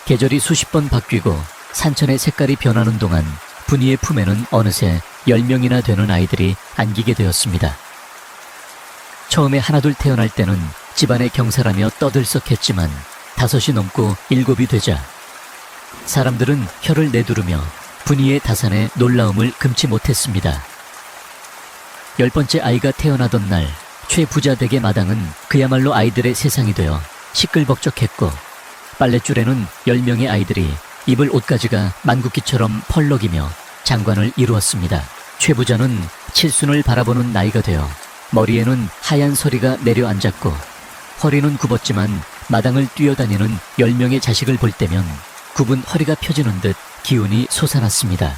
계절이 수십 번 바뀌고 산천의 색깔이 변하는 동안 분이의 품에는 어느새 10명이나 되는 아이들이 안기게 되었습니다. 처음에 하나둘 태어날 때는 집안의 경사라며 떠들썩했지만 5이 넘고 7이 되자 사람들은 혀를 내두르며 분이의 다산에 놀라움을 금치 못했습니다. 10번째 아이가 태어나던 날 최 부자 댁의 마당은 그야말로 아이들의 세상이 되어 시끌벅적했고 빨랫줄에는 10명의 아이들이 입을 옷가지가 만국기처럼 펄럭이며 장관을 이루었습니다. 최 부자는 칠순을 바라보는 나이가 되어 머리에는 하얀 서리가 내려앉았고 허리는 굽었지만 마당을 뛰어다니는 10명의 자식을 볼 때면 굽은 허리가 펴지는 듯 기운이 솟아났습니다.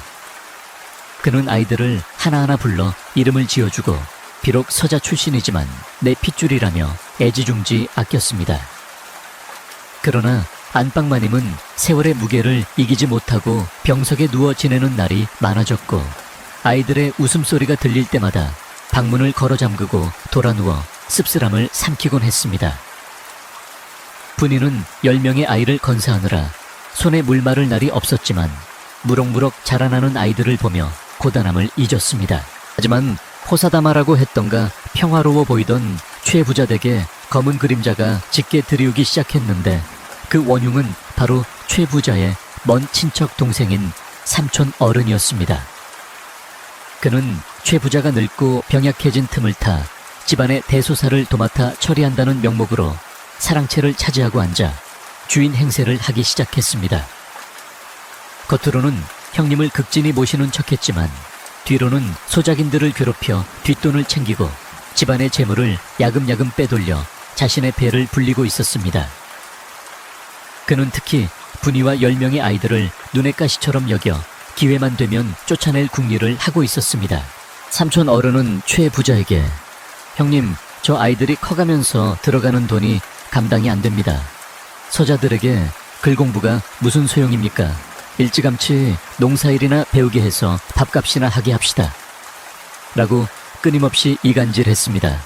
그는 아이들을 하나하나 불러 이름을 지어주고 비록 서자 출신이지만 내 핏줄이라며 애지중지 아꼈습니다. 그러나 안방마님은 세월의 무게를 이기지 못하고 병석에 누워 지내는 날이 많아졌고 아이들의 웃음소리가 들릴 때마다 방문을 걸어 잠그고 돌아 누워 씁쓸함을 삼키곤 했습니다. 분이는 10명의 아이를 건사하느라 손에 물 마를 날이 없었지만 무럭무럭 자라나는 아이들을 보며 고단함을 잊었습니다. 하지만 호사다마라고 했던가 평화로워 보이던 최부자댁에 검은 그림자가 짙게 들이우기 시작했는데 그 원흉은 바로 최부자의 먼 친척 동생인 삼촌 어른이었습니다. 그는 최부자가 늙고 병약해진 틈을 타 집안의 대소사를 도맡아 처리한다는 명목으로 사랑채를 차지하고 앉아 주인 행세를 하기 시작했습니다. 겉으로는 형님을 극진히 모시는 척했지만 뒤로는 소작인들을 괴롭혀 뒷돈을 챙기고 집안의 재물을 야금야금 빼돌려 자신의 배를 불리고 있었습니다. 그는 특히 분이와 10명의 아이들을 눈의 가시처럼 여겨 기회만 되면 쫓아낼 궁리를 하고 있었습니다. 삼촌 어른은 최 부자에게 형님, 저 아이들이 커가면서 들어가는 돈이 감당이 안 됩니다. 서자들에게 글공부가 무슨 소용입니까? 일찌감치 농사일이나 배우게 해서 밥값이나 하게 합시다. 라고 끊임없이 이간질했습니다.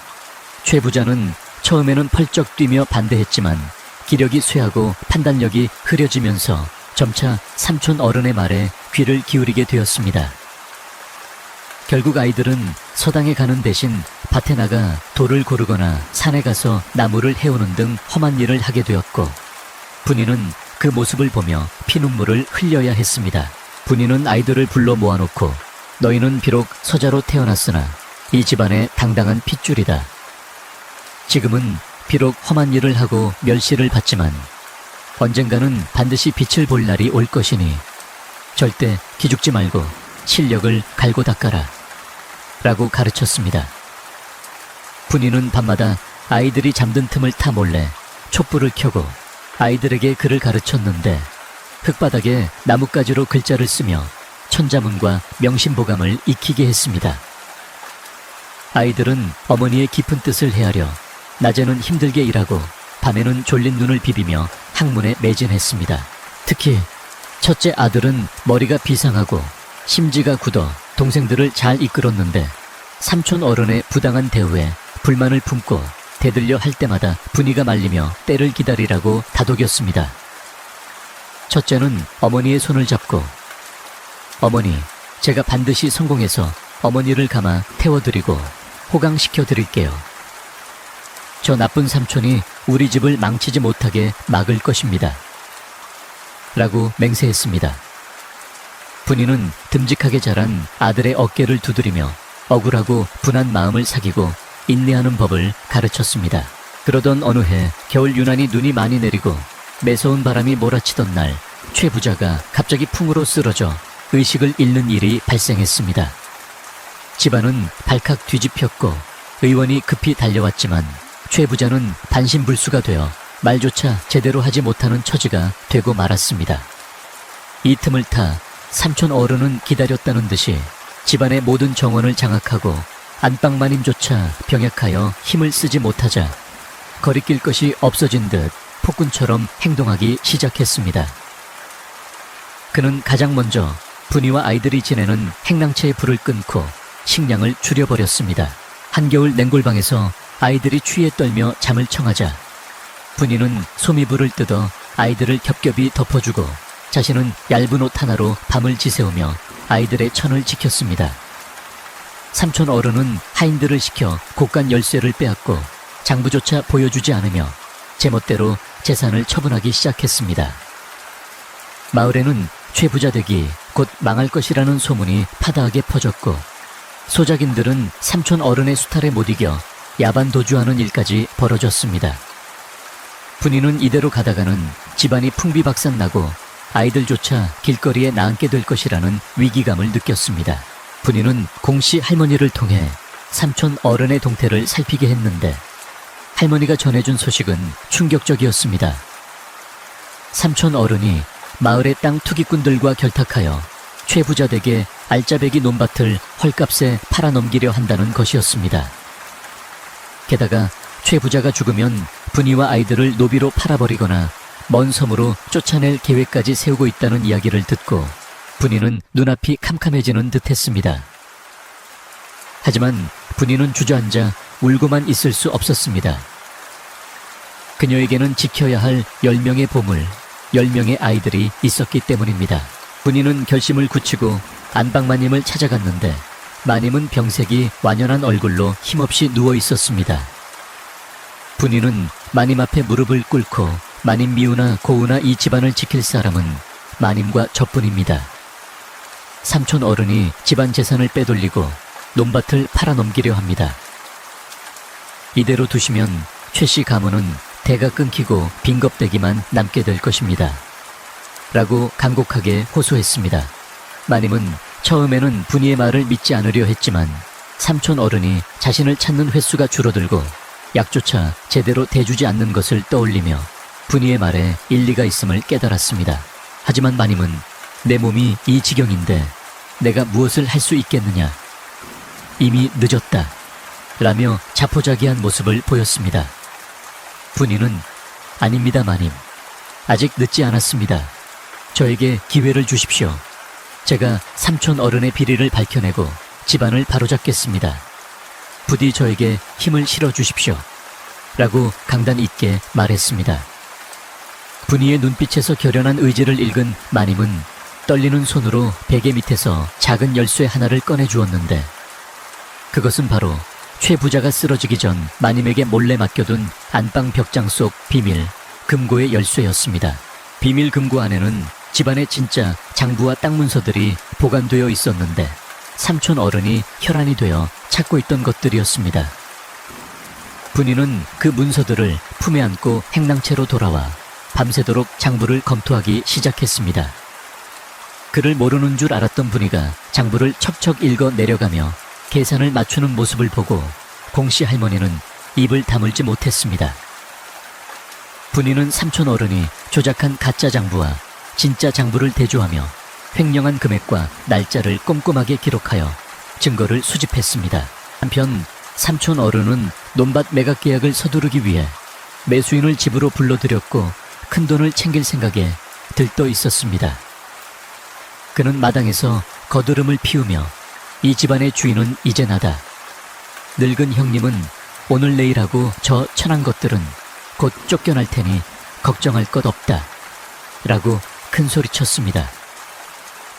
최 부자는 처음에는 펄쩍 뛰며 반대했지만 기력이 쇠하고 판단력이 흐려지면서 점차 삼촌 어른의 말에 귀를 기울이게 되었습니다. 결국 아이들은 서당에 가는 대신 밭에 나가 돌을 고르거나 산에 가서 나무를 해오는 등 험한 일을 하게 되었고 분이는 그 모습을 보며 피눈물을 흘려야 했습니다. 분이는 아이들을 불러 모아놓고 너희는 비록 서자로 태어났으나 이 집안의 당당한 핏줄이다. 지금은 비록 험한 일을 하고 멸시를 받지만 언젠가는 반드시 빛을 볼 날이 올 것이니 절대 기죽지 말고 실력을 갈고 닦아라. 라고 가르쳤습니다. 분이는 밤마다 아이들이 잠든 틈을 타 몰래 촛불을 켜고 아이들에게 글을 가르쳤는데 흙바닥에 나뭇가지로 글자를 쓰며 천자문과 명심보감을 익히게 했습니다. 아이들은 어머니의 깊은 뜻을 헤아려 낮에는 힘들게 일하고 밤에는 졸린 눈을 비비며 학문에 매진했습니다. 특히 첫째 아들은 머리가 비상하고 심지가 굳어 동생들을 잘 이끌었는데 삼촌 어른의 부당한 대우에 불만을 품고 대들려 할 때마다 분이가 말리며 때를 기다리라고 다독였습니다. 첫째는 어머니의 손을 잡고 어머니, 제가 반드시 성공해서 어머니를 감아 태워드리고 호강시켜 드릴게요. 저 나쁜 삼촌이 우리 집을 망치지 못하게 막을 것입니다. 라고 맹세했습니다. 분이는 듬직하게 자란 아들의 어깨를 두드리며 억울하고 분한 마음을 사귀고 인내하는 법을 가르쳤습니다. 그러던 어느 해 겨울 유난히 눈이 많이 내리고 매서운 바람이 몰아치던 날 최 부자가 갑자기 풍으로 쓰러져 의식을 잃는 일이 발생했습니다. 집안은 발칵 뒤집혔고 의원이 급히 달려왔지만 최 부자는 반신불수가 되어 말조차 제대로 하지 못하는 처지가 되고 말았습니다. 이 틈을 타 삼촌 어른은 기다렸다는 듯이 집안의 모든 정원을 장악하고 안방마님조차 병약하여 힘을 쓰지 못하자 거리낄 것이 없어진 듯 폭군처럼 행동하기 시작했습니다. 그는 가장 먼저 분이와 아이들이 지내는 행랑채의 불을 끊고 식량을 줄여버렸습니다. 한겨울 냉골방에서 아이들이 추위에 떨며 잠을 청하자 분이는 소미불을 뜯어 아이들을 겹겹이 덮어주고 자신은 얇은 옷 하나로 밤을 지새우며 아이들의 천을 지켰습니다. 삼촌 어른은 하인들을 시켜 곳간 열쇠를 빼앗고 장부조차 보여주지 않으며 제멋대로 재산을 처분하기 시작했습니다. 마을에는 최부자댁이 곧 망할 것이라는 소문이 파다하게 퍼졌고 소작인들은 삼촌 어른의 수탈에 못 이겨 야반 도주하는 일까지 벌어졌습니다. 분이는 이대로 가다가는 집안이 풍비박산나고 아이들조차 길거리에 나앉게 될 것이라는 위기감을 느꼈습니다. 분이는 공씨 할머니를 통해 삼촌 어른의 동태를 살피게 했는데 할머니가 전해준 소식은 충격적이었습니다. 삼촌 어른이 마을의 땅 투기꾼들과 결탁하여 최부자댁의 알짜배기 논밭을 헐값에 팔아넘기려 한다는 것이었습니다. 게다가 최부자가 죽으면 분이와 아이들을 노비로 팔아버리거나 먼 섬으로 쫓아낼 계획까지 세우고 있다는 이야기를 듣고 분이는 눈앞이 캄캄해지는 듯했습니다. 하지만 분이는 주저앉아 울고만 있을 수 없었습니다. 그녀에게는 지켜야 할 10명의 보물, 10명의 아이들이 있었기 때문입니다. 분이는 결심을 굳히고 안방마님을 찾아갔는데 마님은 병색이 완연한 얼굴로 힘없이 누워 있었습니다. 분이는 마님 앞에 무릎을 꿇고 마님 미우나 고우나 이 집안을 지킬 사람은 마님과 저뿐입니다. 삼촌 어른이 집안 재산을 빼돌리고 논밭을 팔아넘기려 합니다. 이대로 두시면 최씨 가문은 대가 끊기고 빈겁대기만 남게 될 것입니다. 라고 간곡하게 호소했습니다. 마님은 처음에는 분이의 말을 믿지 않으려 했지만 삼촌 어른이 자신을 찾는 횟수가 줄어들고 약조차 제대로 대주지 않는 것을 떠올리며 분이의 말에 일리가 있음을 깨달았습니다. 하지만 마님은 내 몸이 이 지경인데 내가 무엇을 할 수 있겠느냐. 이미 늦었다. 라며 자포자기한 모습을 보였습니다. 분이는 아닙니다 마님. 아직 늦지 않았습니다. 저에게 기회를 주십시오. 제가 삼촌 어른의 비리를 밝혀내고 집안을 바로잡겠습니다. 부디 저에게 힘을 실어주십시오. 라고 강단 있게 말했습니다. 분이의 눈빛에서 결연한 의지를 읽은 마님은 떨리는 손으로 베개 밑에서 작은 열쇠 하나를 꺼내주었는데 그것은 바로 최 부자가 쓰러지기 전 마님에게 몰래 맡겨둔 안방 벽장 속 비밀 금고의 열쇠였습니다. 비밀 금고 안에는 집안의 진짜 장부와 땅 문서들이 보관되어 있었는데 삼촌 어른이 혈안이 되어 찾고 있던 것들이었습니다. 분이는 그 문서들을 품에 안고 행랑채로 돌아와 밤새도록 장부를 검토하기 시작했습니다. 그를 모르는 줄 알았던 분이가 장부를 척척 읽어 내려가며 계산을 맞추는 모습을 보고 공씨 할머니는 입을 다물지 못했습니다. 분이는 삼촌 어른이 조작한 가짜 장부와 진짜 장부를 대조하며 횡령한 금액과 날짜를 꼼꼼하게 기록하여 증거를 수집했습니다. 한편 삼촌 어른은 논밭 매각 계약을 서두르기 위해 매수인을 집으로 불러들였고 큰 돈을 챙길 생각에 들떠 있었습니다. 그는 마당에서 거드름을 피우며 이 집안의 주인은 이제 나다. 늙은 형님은 오늘 내일하고 저 천한 것들은 곧 쫓겨날 테니 걱정할 것 없다. 라고 큰 소리쳤습니다.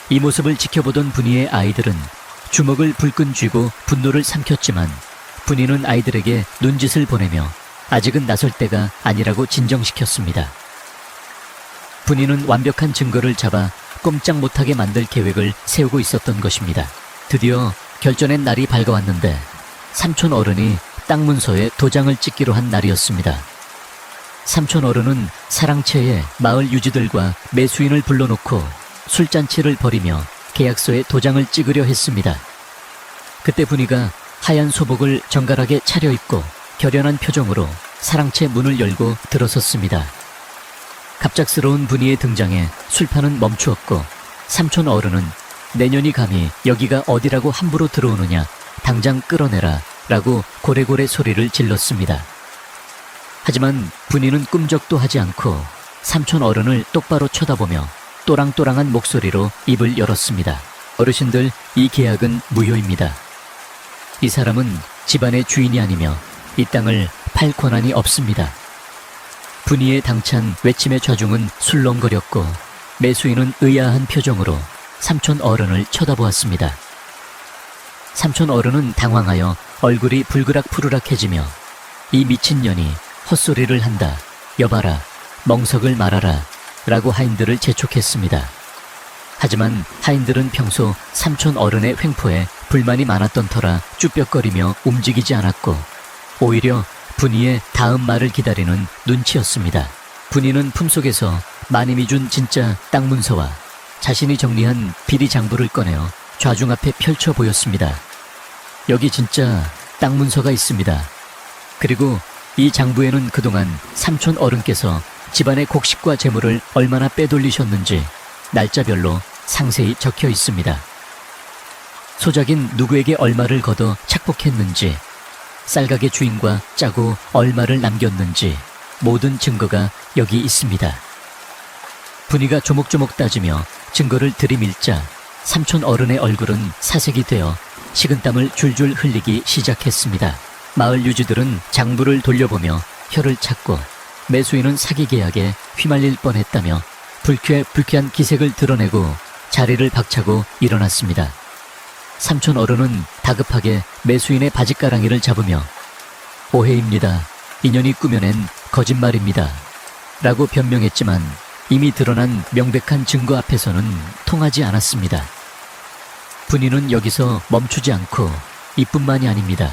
이 모습을 지켜보던 분이의 아이들은 주먹을 불끈 쥐고 분노를 삼켰지만 분이는 아이들에게 눈짓을 보내며 아직은 나설 때가 아니라고 진정시켰습니다. 분이는 완벽한 증거를 잡아 꼼짝 못하게 만들 계획을 세우고 있었던 것입니다. 드디어 결전의 날이 밝아왔는데 삼촌 어른이 땅 문서에 도장을 찍기로 한 날이었습니다. 삼촌 어른은 사랑채에 마을 유지들과 매수인을 불러놓고 술잔치를 벌이며 계약서에 도장을 찍으려 했습니다. 그때 분이가 하얀 소복을 정갈하게 차려입고 결연한 표정으로 사랑채 문을 열고 들어섰습니다. 갑작스러운 분이의 등장에 술판은 멈추었고 삼촌 어른은 내년이 감히 여기가 어디라고 함부로 들어오느냐, 당장 끌어내라 라고 고래고래 소리를 질렀습니다. 하지만 분이는 꿈쩍도 하지 않고 삼촌 어른을 똑바로 쳐다보며 또랑또랑한 목소리로 입을 열었습니다. 어르신들, 이 계약은 무효입니다. 이 사람은 집안의 주인이 아니며 이 땅을 팔 권한이 없습니다. 분이의 당찬 외침의 좌중은 술렁거렸고 매수인은 의아한 표정으로 삼촌 어른을 쳐다보았습니다. 삼촌 어른은 당황하여 얼굴이 불그락푸르락해지며 이 미친년이 헛소리를 한다. 여봐라, 멍석을 말아라 라고 하인들을 재촉했습니다. 하지만 하인들은 평소 삼촌 어른의 횡포에 불만이 많았던 터라 쭈뼛거리며 움직이지 않았고 오히려 분이의 다음 말을 기다리는 눈치였습니다. 분이는 품속에서 마님이 준 진짜 땅 문서와 자신이 정리한 비리 장부를 꺼내어 좌중 앞에 펼쳐 보였습니다. 여기 진짜 땅 문서가 있습니다. 그리고 이 장부에는 그동안 삼촌 어른께서 집안의 곡식과 재물을 얼마나 빼돌리셨는지 날짜별로 상세히 적혀 있습니다. 소작인 누구에게 얼마를 걷어 착복했는지, 쌀가게 주인과 짜고 얼마를 남겼는지 모든 증거가 여기 있습니다. 분이가 조목조목 따지며 증거를 들이밀자 삼촌 어른의 얼굴은 사색이 되어 식은땀을 줄줄 흘리기 시작했습니다. 마을 유지들은 장부를 돌려보며 혀를 찾고 매수인은 사기 계약에 휘말릴 뻔했다며 불쾌한 기색을 드러내고 자리를 박차고 일어났습니다. 삼촌 어른은 다급하게 매수인의 바짓가랑이를 잡으며 오해입니다. 인연이 꾸며낸 거짓말입니다. 라고 변명했지만 이미 드러난 명백한 증거 앞에서는 통하지 않았습니다. 분이는 여기서 멈추지 않고 이뿐만이 아닙니다.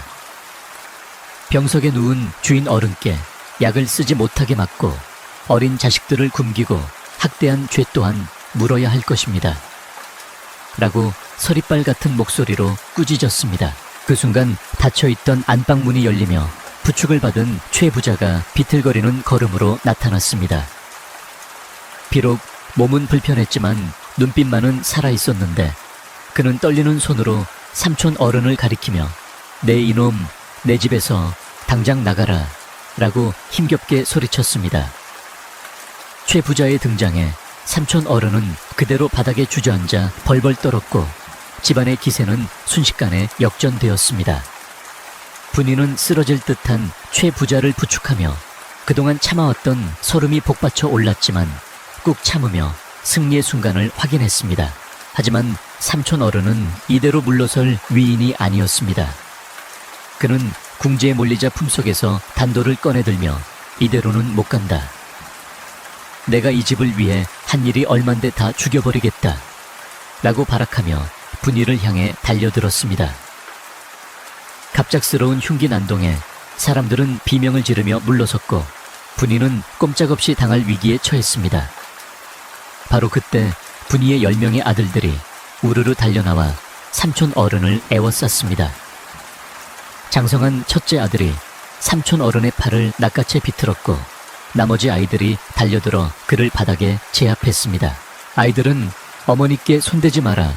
병석에 누운 주인 어른께 약을 쓰지 못하게 막고 어린 자식들을 굶기고 학대한 죄 또한 물어야 할 것입니다. 라고 서리빨 같은 목소리로 꾸짖었습니다. 그 순간 닫혀있던 안방문이 열리며 부축을 받은 최 부자가 비틀거리는 걸음으로 나타났습니다. 비록 몸은 불편했지만 눈빛만은 살아있었는데 그는 떨리는 손으로 삼촌 어른을 가리키며 내 이놈, 내 집에서 당장 나가라 라고 힘겹게 소리쳤습니다. 최 부자의 등장에 삼촌 어른은 그대로 바닥에 주저앉아 벌벌 떨었고 집안의 기세는 순식간에 역전되었습니다. 분이는 쓰러질 듯한 최 부자를 부축하며 그동안 참아왔던 소름이 복받쳐 올랐지만 꾹 참으며 승리의 순간을 확인했습니다. 하지만 삼촌 어른은 이대로 물러설 위인이 아니었습니다. 그는 궁지에 몰리자 품속에서 단도를 꺼내들며 이대로는 못 간다. 내가 이 집을 위해 한 일이 얼만데 다 죽여버리겠다. 라고 발악하며 분이를 향해 달려들었습니다. 갑작스러운 흉기 난동에 사람들은 비명을 지르며 물러섰고 분이는 꼼짝없이 당할 위기에 처했습니다. 바로 그때 분이의 10명의 아들들이 우르르 달려나와 삼촌 어른을 애워쌌습니다. 장성한 첫째 아들이 삼촌 어른의 팔을 낚아채 비틀었고 나머지 아이들이 달려들어 그를 바닥에 제압했습니다. 아이들은 어머니께 손대지 마라,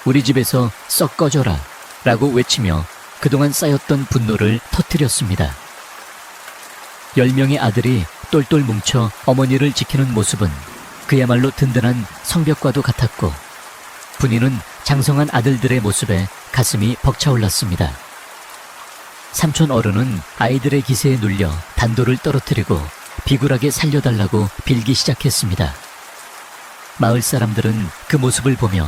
우리 집에서 썩 꺼져라 라고 외치며 그동안 쌓였던 분노를 터뜨렸습니다. 10명의 아들이 똘똘 뭉쳐 어머니를 지키는 모습은 그야말로 든든한 성벽과도 같았고 분이는 장성한 아들들의 모습에 가슴이 벅차올랐습니다. 삼촌 어른은 아이들의 기세에 눌려 단도를 떨어뜨리고 비굴하게 살려달라고 빌기 시작했습니다. 마을 사람들은 그 모습을 보며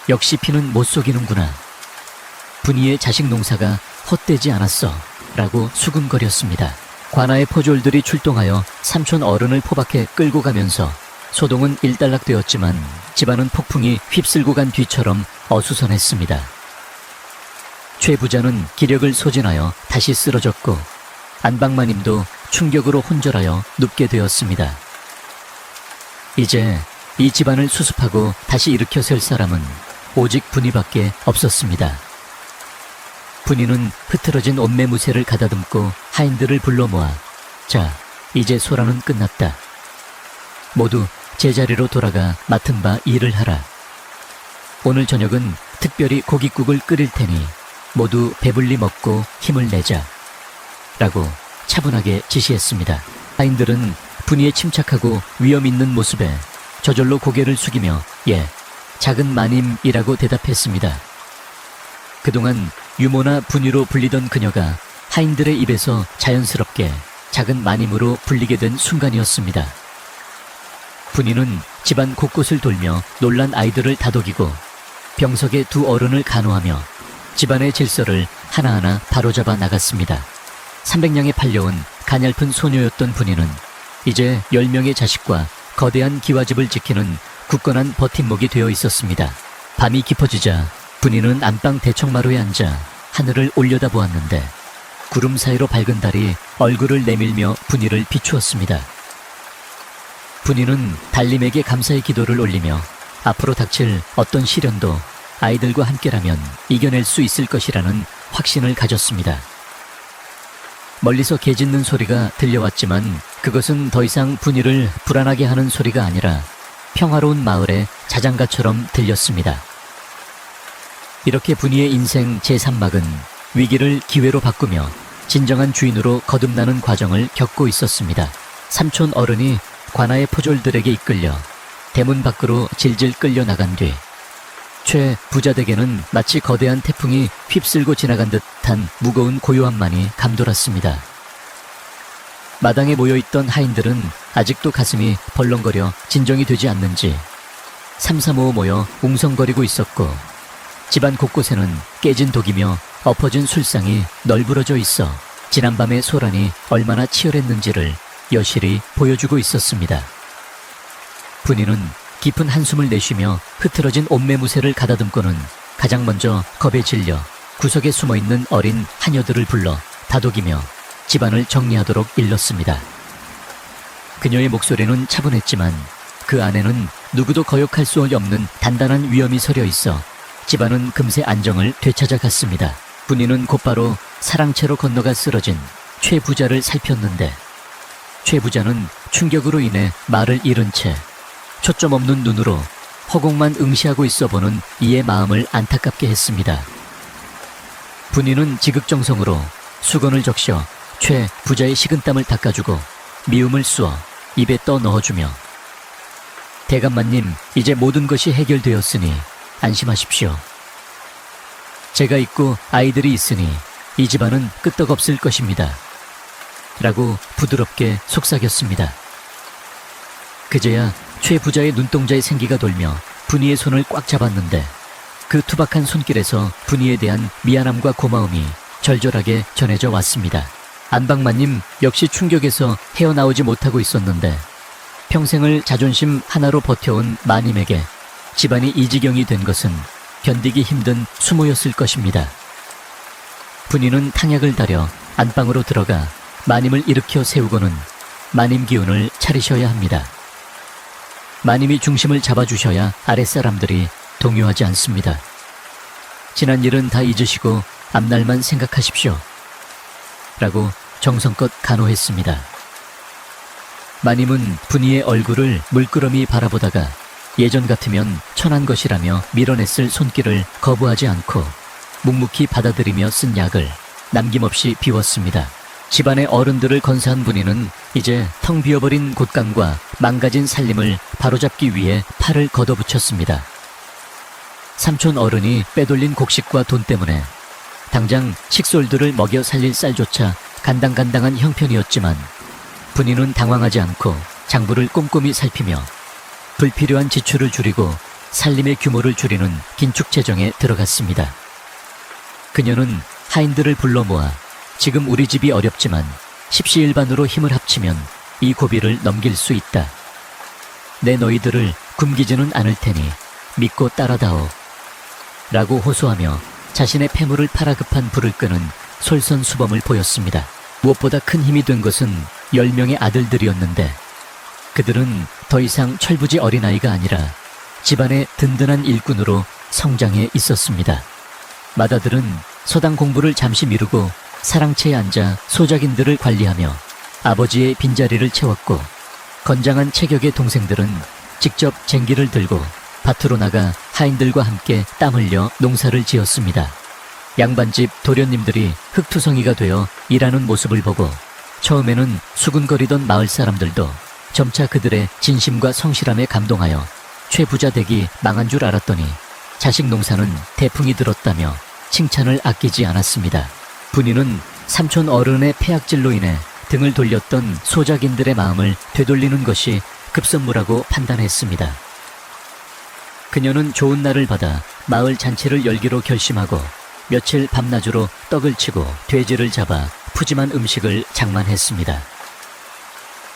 역시 피는 못 속이는구나. 분이의 자식 농사가 헛되지 않았어 라고 수군거렸습니다. 관아의 포졸들이 출동하여 삼촌 어른을 포박해 끌고 가면서 소동은 일단락되었지만 집안은 폭풍이 휩쓸고 간 뒤처럼 어수선했습니다. 최 부자는 기력을 소진하여 다시 쓰러졌고 안방마님도 충격으로 혼절하여 눕게 되었습니다. 이제 이 집안을 수습하고 다시 일으켜 셀 사람은 오직 분이밖에 없었습니다. 분이는 흐트러진 옷매무새를 가다듬고 하인들을 불러 모아 자, 이제 소란은 끝났다. 모두 제자리로 돌아가 맡은 바 일을 하라. 오늘 저녁은 특별히 고깃국을 끓일 테니 모두 배불리 먹고 힘을 내자. 라고 차분하게 지시했습니다. 하인들은 분이의 침착하고 위험 있는 모습에 저절로 고개를 숙이며 예, 작은 마님이라고 대답했습니다. 그동안 유모나 분이로 불리던 그녀가 하인들의 입에서 자연스럽게 작은 마님으로 불리게 된 순간이었습니다. 분이는 집안 곳곳을 돌며 놀란 아이들을 다독이고 병석의 두 어른을 간호하며 집안의 질서를 하나하나 바로잡아 나갔습니다. 300냥에 팔려온 가냘픈 소녀였던 분이는 이제 10명의 자식과 거대한 기와집을 지키는 굳건한 버팀목이 되어 있었습니다. 밤이 깊어지자 분이는 안방 대청마루에 앉아 하늘을 올려다보았는데 구름 사이로 밝은 달이 얼굴을 내밀며 분이를 비추었습니다. 분이는 달님에게 감사의 기도를 올리며 앞으로 닥칠 어떤 시련도 아이들과 함께라면 이겨낼 수 있을 것이라는 확신을 가졌습니다. 멀리서 개 짖는 소리가 들려왔지만 그것은 더 이상 분이를 불안하게 하는 소리가 아니라 평화로운 마을의 자장가처럼 들렸습니다. 이렇게 분이의 인생 제3막은 위기를 기회로 바꾸며 진정한 주인으로 거듭나는 과정을 겪고 있었습니다. 삼촌 어른이 관아의 포졸들에게 이끌려 대문 밖으로 질질 끌려 나간 뒤 최 부자댁에는 마치 거대한 태풍이 휩쓸고 지나간 듯한 무거운 고요함만이 감돌았습니다. 마당에 모여있던 하인들은 아직도 가슴이 벌렁거려 진정이 되지 않는지 삼삼오오 모여 웅성거리고 있었고, 집안 곳곳에는 깨진 독이며 엎어진 술상이 널브러져 있어 지난밤의 소란이 얼마나 치열했는지를 여실히 보여주고 있었습니다. 분이는 깊은 한숨을 내쉬며 흐트러진 옷매무새를 가다듬고는 가장 먼저 겁에 질려 구석에 숨어있는 어린 하녀들을 불러 다독이며 집안을 정리하도록 일렀습니다. 그녀의 목소리는 차분했지만 그 안에는 누구도 거역할 수 없는 단단한 위엄이 서려 있어 집안은 금세 안정을 되찾아갔습니다. 분이는 곧바로 사랑채로 건너가 쓰러진 최 부자를 살폈는데, 최 부자는 충격으로 인해 말을 잃은 채 초점 없는 눈으로 허공만 응시하고 있어 보는 이의 마음을 안타깝게 했습니다. 분이는 지극정성으로 수건을 적셔 최 부자의 식은땀을 닦아주고 미움을 쑤어 입에 떠 넣어주며, 대감마님, 이제 모든 것이 해결되었으니 안심하십시오. 제가 있고 아이들이 있으니 이 집안은 끄떡없을 것입니다. 라고 부드럽게 속삭였습니다. 그제야 최 부자의 눈동자에 생기가 돌며 분이의 손을 꽉 잡았는데, 그 투박한 손길에서 분이에 대한 미안함과 고마움이 절절하게 전해져 왔습니다. 안방마님 역시 충격에서 헤어나오지 못하고 있었는데, 평생을 자존심 하나로 버텨온 마님에게 집안이 이 지경이 된 것은 견디기 힘든 수모였을 것입니다. 분이는 탕약을 다려 안방으로 들어가 마님을 일으켜 세우고는 마님 기운을 차리셔야 합니다. 마님이 중심을 잡아주셔야 아랫사람들이 동요하지 않습니다. 지난 일은 다 잊으시고 앞날만 생각하십시오. 라고 정성껏 간호했습니다. 마님은 분이의 얼굴을 물끄러미 바라보다가 예전 같으면 천한 것이라며 밀어냈을 손길을 거부하지 않고 묵묵히 받아들이며 쓴 약을 남김없이 비웠습니다. 집안의 어른들을 건사한 분이는 이제 텅 비어버린 곳간과 망가진 살림을 바로잡기 위해 팔을 걷어붙였습니다. 삼촌 어른이 빼돌린 곡식과 돈 때문에 당장 식솔들을 먹여 살릴 쌀조차 간당간당한 형편이었지만, 분이는 당황하지 않고 장부를 꼼꼼히 살피며 불필요한 지출을 줄이고 살림의 규모를 줄이는 긴축 재정에 들어갔습니다. 그녀는 하인들을 불러 모아 지금 우리 집이 어렵지만 십시일반으로 힘을 합치면 이 고비를 넘길 수 있다. 내 너희들을 굶기지는 않을 테니 믿고 따라다오. 라고 호소하며 자신의 폐물을 팔아 급한 불을 끄는 솔선수범을 보였습니다. 무엇보다 큰 힘이 된 것은 10명의 아들들이었는데, 그들은 더 이상 철부지 어린아이가 아니라 집안의 든든한 일꾼으로 성장해 있었습니다. 맏아들은 서당 공부를 잠시 미루고 사랑채에 앉아 소작인들을 관리하며 아버지의 빈자리를 채웠고, 건장한 체격의 동생들은 직접 쟁기를 들고 밭으로 나가 하인들과 함께 땀 흘려 농사를 지었습니다. 양반집 도련님들이 흙투성이가 되어 일하는 모습을 보고 처음에는 수군거리던 마을 사람들도 점차 그들의 진심과 성실함에 감동하여 최 부자 댁이 망한 줄 알았더니 자식 농사는 태풍이 들었다며 칭찬을 아끼지 않았습니다. 분이는 삼촌 어른의 폐악질로 인해 등을 돌렸던 소작인들의 마음을 되돌리는 것이 급선무라고 판단했습니다. 그녀는 좋은 날을 받아 마을 잔치를 열기로 결심하고 며칠 밤낮으로 떡을 치고 돼지를 잡아 푸짐한 음식을 장만했습니다.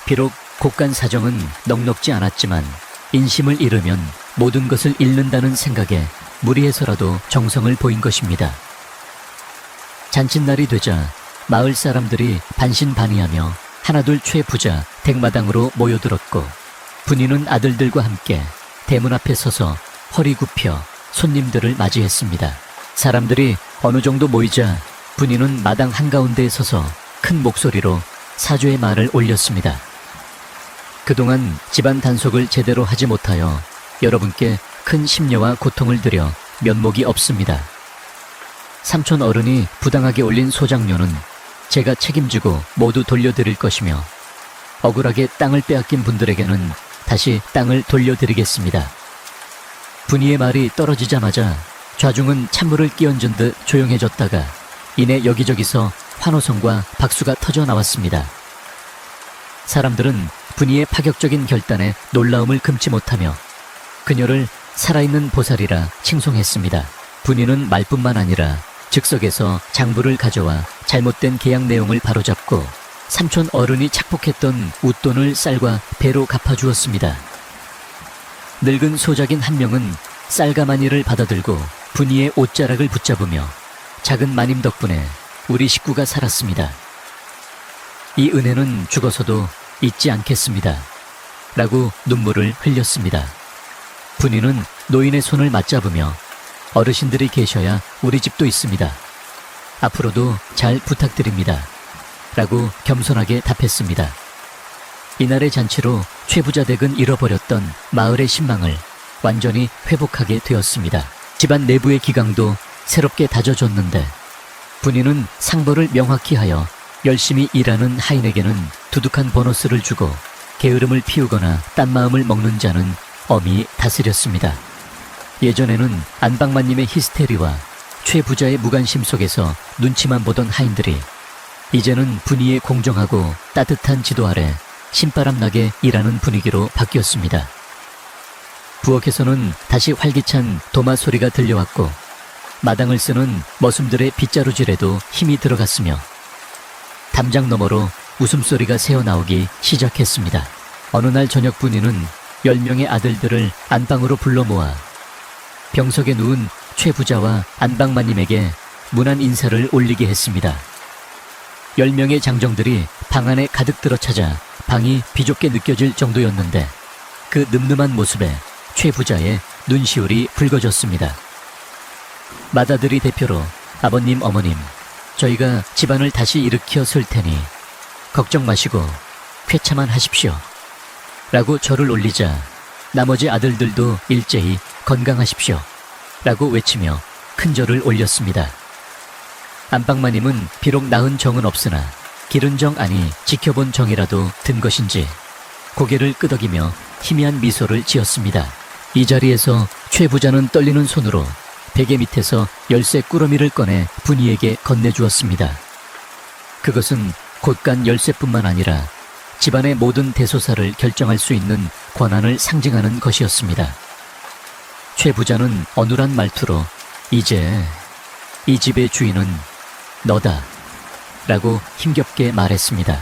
비록 곳간 사정은 넉넉지 않았지만 인심을 잃으면 모든 것을 잃는다는 생각에 무리해서라도 정성을 보인 것입니다. 잔칫날이 되자 마을 사람들이 반신반의하며 하나둘 최 부자 댁마당으로 모여들었고, 분이는 아들들과 함께 대문 앞에 서서 허리 굽혀 손님들을 맞이했습니다. 사람들이 어느 정도 모이자 분이는 마당 한가운데에 서서 큰 목소리로 사죄의 말을 올렸습니다. 그동안 집안 단속을 제대로 하지 못하여 여러분께 큰 심려와 고통을 드려 면목이 없습니다. 삼촌 어른이 부당하게 올린 소장료는 제가 책임지고 모두 돌려드릴 것이며, 억울하게 땅을 빼앗긴 분들에게는 다시 땅을 돌려드리겠습니다. 분이의 말이 떨어지자마자 좌중은 찬물을 끼얹은 듯 조용해졌다가 이내 여기저기서 환호성과 박수가 터져 나왔습니다. 사람들은 분이의 파격적인 결단에 놀라움을 금치 못하며 그녀를 살아있는 보살이라 칭송했습니다. 분이는 말뿐만 아니라 즉석에서 장부를 가져와 잘못된 계약 내용을 바로잡고 삼촌 어른이 착복했던 웃돈을 쌀과 배로 갚아주었습니다. 늙은 소작인 한 명은 쌀가마니를 받아들고 분이의 옷자락을 붙잡으며 작은 마님 덕분에 우리 식구가 살았습니다. 이 은혜는 죽어서도 잊지 않겠습니다. 라고 눈물을 흘렸습니다. 분이는 노인의 손을 맞잡으며 어르신들이 계셔야 우리 집도 있습니다. 앞으로도 잘 부탁드립니다. 라고 겸손하게 답했습니다. 이날의 잔치로 최부자 댁은 잃어버렸던 마을의 신망을 완전히 회복하게 되었습니다. 집안 내부의 기강도 새롭게 다져졌는데 분이는 상벌을 명확히 하여 열심히 일하는 하인에게는 두둑한 보너스를 주고 게으름을 피우거나 딴 마음을 먹는 자는 엄히 다스렸습니다. 예전에는 안방마님의 히스테리와 최부자의 무관심 속에서 눈치만 보던 하인들이 이제는 분이의 공정하고 따뜻한 지도 아래 신바람 나게 일하는 분위기로 바뀌었습니다. 부엌에서는 다시 활기찬 도마 소리가 들려왔고 마당을 쓰는 머슴들의 빗자루질에도 힘이 들어갔으며 담장 너머로 웃음소리가 새어나오기 시작했습니다. 어느 날 저녁 분이는 10명의 아들들을 안방으로 불러 모아 병석에 누운 최부자와 안방마님에게 문안 인사를 올리게 했습니다. 10명의 장정들이 방 안에 가득 들어차자 방이 비좁게 느껴질 정도였는데 그 늠름한 모습에 최부자의 눈시울이 붉어졌습니다. 맏아들이 대표로 아버님, 어머님, 저희가 집안을 다시 일으켜 쓸 테니 걱정 마시고 쾌차만 하십시오. 라고 절을 올리자 나머지 아들들도 일제히 건강하십시오. 라고 외치며 큰 절을 올렸습니다. 안방마님은 비록 낳은 정은 없으나 기른 정 아니 지켜본 정이라도 든 것인지 고개를 끄덕이며 희미한 미소를 지었습니다. 이 자리에서 최부자는 떨리는 손으로 베개 밑에서 열쇠 꾸러미를 꺼내 분이에게 건네주었습니다. 그것은 곳간 열쇠뿐만 아니라 집안의 모든 대소사를 결정할 수 있는 권한을 상징하는 것이었습니다. 최부자는 어눌한 말투로 이제 이 집의 주인은 너다 라고 힘겹게 말했습니다.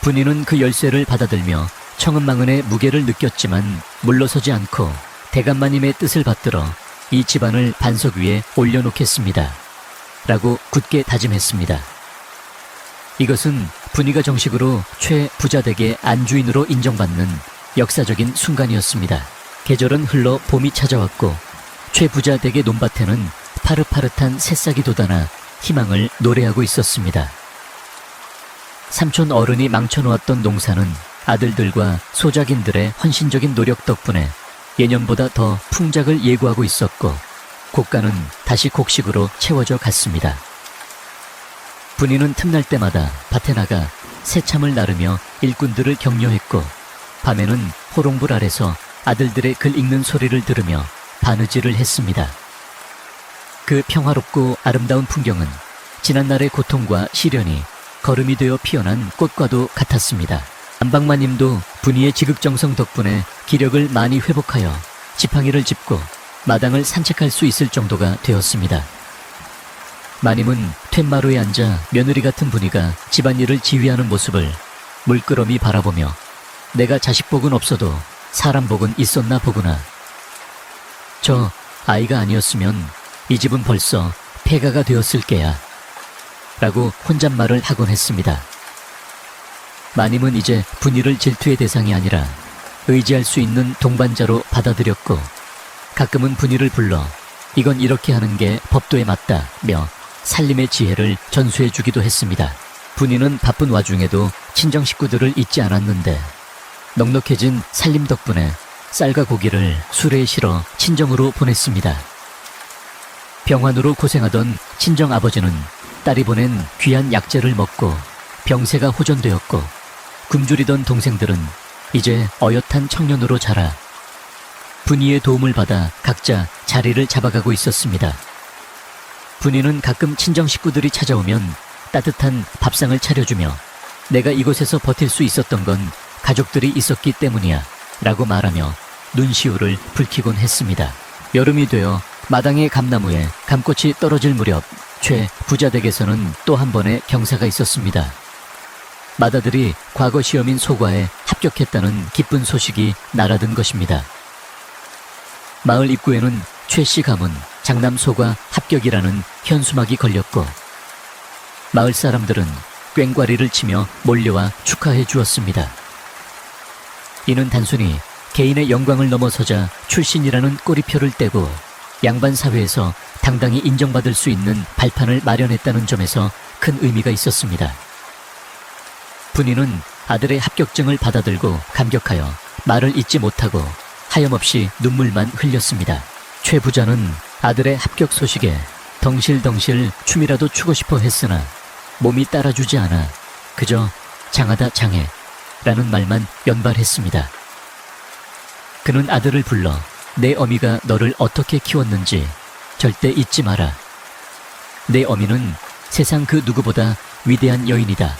분이는 그 열쇠를 받아들며 청은망은의 무게를 느꼈지만 물러서지 않고 대감마님의 뜻을 받들어 이 집안을 반석 위에 올려놓겠습니다. 라고 굳게 다짐했습니다. 이것은 분이가 정식으로 최부자댁의 안주인으로 인정받는 역사적인 순간이었습니다. 계절은 흘러 봄이 찾아왔고 최부자댁의 논밭에는 파릇파릇한 새싹이 돋아나 희망을 노래하고 있었습니다. 삼촌 어른이 망쳐놓았던 농사는 아들들과 소작인들의 헌신적인 노력 덕분에 예년보다 더 풍작을 예고하고 있었고 곡간은 다시 곡식으로 채워져 갔습니다. 분이는 틈날 때마다 밭에 나가 새참을 나르며 일꾼들을 격려했고 밤에는 호롱불 아래서 아들들의 글 읽는 소리를 들으며 바느질을 했습니다. 그 평화롭고 아름다운 풍경은 지난날의 고통과 시련이 거름이 되어 피어난 꽃과도 같았습니다. 안방마님도 분이의 지극정성 덕분에 기력을 많이 회복하여 지팡이를 짚고 마당을 산책할 수 있을 정도가 되었습니다. 마님은 툇마루에 앉아 며느리 같은 분이가 집안일을 지휘하는 모습을 물끄러미 바라보며 내가 자식복은 없어도 사람복은 있었나 보구나. 저 아이가 아니었으면 이 집은 벌써 폐가가 되었을 게야. 라고 혼잣말을 하곤 했습니다. 마님은 이제 분이를 질투의 대상이 아니라 의지할 수 있는 동반자로 받아들였고 가끔은 분이를 불러 이건 이렇게 하는 게 법도에 맞다며 살림의 지혜를 전수해 주기도 했습니다. 분이는 바쁜 와중에도 친정 식구들을 잊지 않았는데 넉넉해진 살림 덕분에 쌀과 고기를 수레에 실어 친정으로 보냈습니다. 병환으로 고생하던 친정 아버지는 딸이 보낸 귀한 약재를 먹고 병세가 호전되었고 굶주리던 동생들은 이제 어엿한 청년으로 자라 분이의 도움을 받아 각자 자리를 잡아가고 있었습니다. 분이는 가끔 친정 식구들이 찾아오면 따뜻한 밥상을 차려주며 내가 이곳에서 버틸 수 있었던 건 가족들이 있었기 때문이야 라고 말하며 눈시울을 붉히곤 했습니다. 여름이 되어 마당의 감나무에 감꽃이 떨어질 무렵 최 부자 댁에서는 또 한 번의 경사가 있었습니다. 맏아들이 과거 시험인 소과에 합격했다는 기쁜 소식이 날아든 것입니다. 마을 입구에는 최씨 가문 장남 소과 합격이라는 현수막이 걸렸고 마을 사람들은 꽹과리를 치며 몰려와 축하해 주었습니다. 이는 단순히 개인의 영광을 넘어서자 출신이라는 꼬리표를 떼고 양반 사회에서 당당히 인정받을 수 있는 발판을 마련했다는 점에서 큰 의미가 있었습니다. 분이는 아들의 합격증을 받아들고 감격하여 말을 잇지 못하고 하염없이 눈물만 흘렸습니다. 최 부자는 아들의 합격 소식에 덩실덩실 춤이라도 추고 싶어 했으나 몸이 따라주지 않아 그저 장하다 장해 라는 말만 연발했습니다. 그는 아들을 불러 내 어미가 너를 어떻게 키웠는지 절대 잊지 마라. 내 어미는 세상 그 누구보다 위대한 여인이다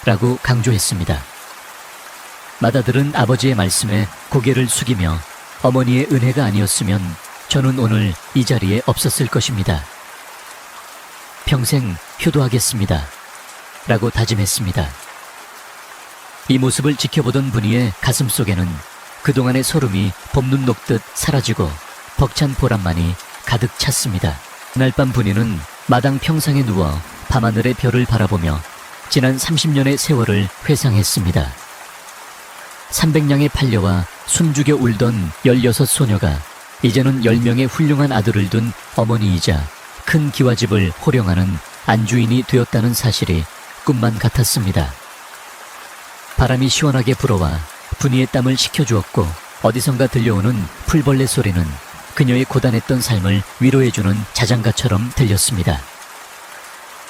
라고 강조했습니다. 맏아들은 아버지의 말씀에 고개를 숙이며 어머니의 은혜가 아니었으면 저는 오늘 이 자리에 없었을 것입니다. 평생 효도하겠습니다 라고 다짐했습니다. 이 모습을 지켜보던 분이의 가슴속에는 그동안의 소름이 봄눈 녹듯 사라지고 벅찬 보람만이 가득 찼습니다. 그날 밤 분이는 마당 평상에 누워 밤하늘의 별을 바라보며 지난 30년의 세월을 회상했습니다. 300냥의 팔려와 숨죽여 울던 16소녀가 이제는 10명의 훌륭한 아들을 둔 어머니이자 큰 기와집을 호령하는 안주인이 되었다는 사실이 꿈만 같았습니다. 바람이 시원하게 불어와 분이의 땀을 식혀주었고 어디선가 들려오는 풀벌레 소리는 그녀의 고단했던 삶을 위로해주는 자장가처럼 들렸습니다.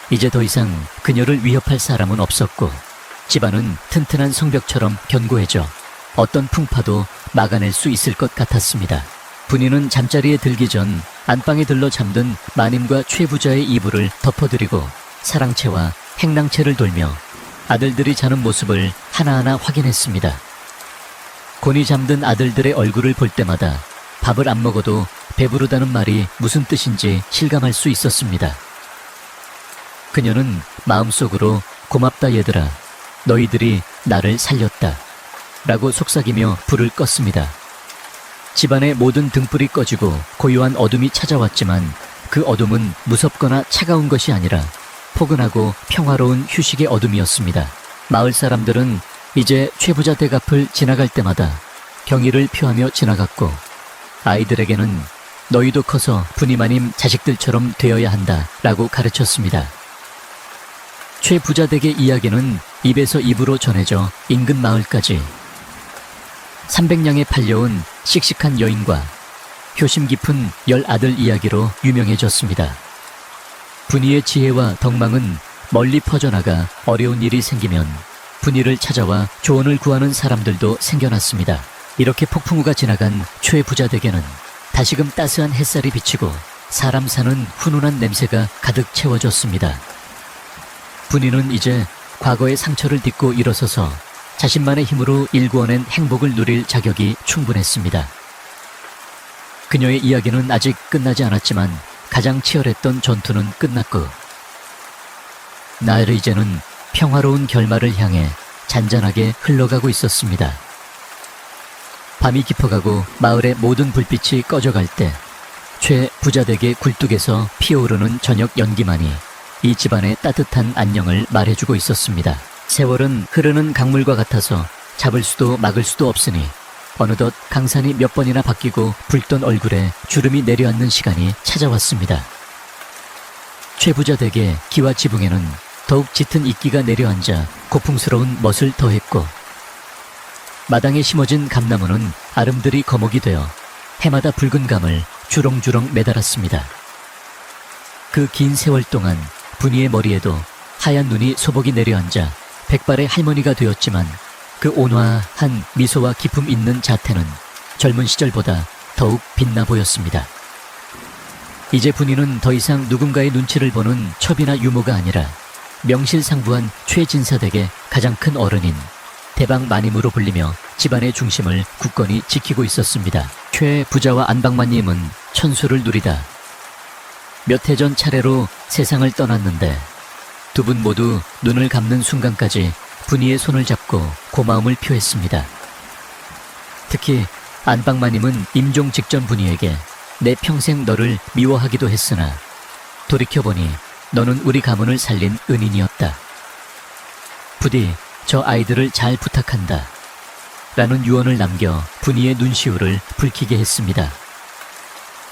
이제 더 이상 그녀를 위협할 사람은 없었고 집안은 튼튼한 성벽처럼 견고해져 어떤 풍파도 막아낼 수 있을 것 같았습니다. 분이는 잠자리에 들기 전 안방에 들러 잠든 마님과 최 부자의 이불을 덮어드리고 사랑채와 행랑채를 돌며 아들들이 자는 모습을 하나하나 확인했습니다. 곤히 잠든 아들들의 얼굴을 볼 때마다 밥을 안 먹어도 배부르다는 말이 무슨 뜻인지 실감할 수 있었습니다. 그녀는 마음속으로 고맙다 얘들아, 너희들이 나를 살렸다 라고 속삭이며 불을 껐습니다. 집안의 모든 등불이 꺼지고 고요한 어둠이 찾아왔지만 그 어둠은 무섭거나 차가운 것이 아니라 포근하고 평화로운 휴식의 어둠이었습니다. 마을 사람들은 이제 최부자 댁 앞을 지나갈 때마다 경의를 표하며 지나갔고 아이들에게는 너희도 커서 분이마님 자식들처럼 되어야 한다 라고 가르쳤습니다. 최부자 댁의 이야기는 입에서 입으로 전해져 인근 마을까지 300냥에 팔려온 씩씩한 여인과 효심 깊은 10아들 이야기로 유명해졌습니다. 분이의 지혜와 덕망은 멀리 퍼져나가 어려운 일이 생기면 분이를 찾아와 조언을 구하는 사람들도 생겨났습니다. 이렇게 폭풍우가 지나간 최부자 댁에는 다시금 따스한 햇살이 비치고 사람 사는 훈훈한 냄새가 가득 채워졌습니다. 분이는 이제 과거의 상처를 딛고 일어서서 자신만의 힘으로 일구어낸 행복을 누릴 자격이 충분했습니다. 그녀의 이야기는 아직 끝나지 않았지만 가장 치열했던 전투는 끝났고 나를 이제는 평화로운 결말을 향해 잔잔하게 흘러가고 있었습니다. 밤이 깊어가고 마을의 모든 불빛이 꺼져갈 때 최 부자댁의 굴뚝에서 피어오르는 저녁 연기만이 이 집안의 따뜻한 안녕을 말해주고 있었습니다. 세월은 흐르는 강물과 같아서 잡을 수도 막을 수도 없으니 어느덧 강산이 몇 번이나 바뀌고 붉던 얼굴에 주름이 내려앉는 시간이 찾아왔습니다. 최 부자댁의 기와 지붕에는 더욱 짙은 이끼가 내려앉아 고풍스러운 멋을 더했고 마당에 심어진 감나무는 아름드리 거목이 되어 해마다 붉은 감을 주렁주렁 매달았습니다. 그 긴 세월 동안 분이의 머리에도 하얀 눈이 소복이 내려앉아 백발의 할머니가 되었지만 그 온화한 미소와 기품 있는 자태는 젊은 시절보다 더욱 빛나 보였습니다. 이제 분이는 더 이상 누군가의 눈치를 보는 첩이나 유모가 아니라 명실상부한 최진사댁의 가장 큰 어른인 대방마님으로 불리며 집안의 중심을 굳건히 지키고 있었습니다. 최 부자와 안방마님은 천수를 누리다 몇 해 전 차례로 세상을 떠났는데 두 분 모두 눈을 감는 순간까지 분이의 손을 잡고 고마움을 표했습니다. 특히 안방마님은 임종 직전 분이에게 내 평생 너를 미워하기도 했으나 돌이켜보니 너는 우리 가문을 살린 은인이었다. 부디 저 아이들을 잘 부탁한다. 라는 유언을 남겨 분이의 눈시울을 붉히게 했습니다.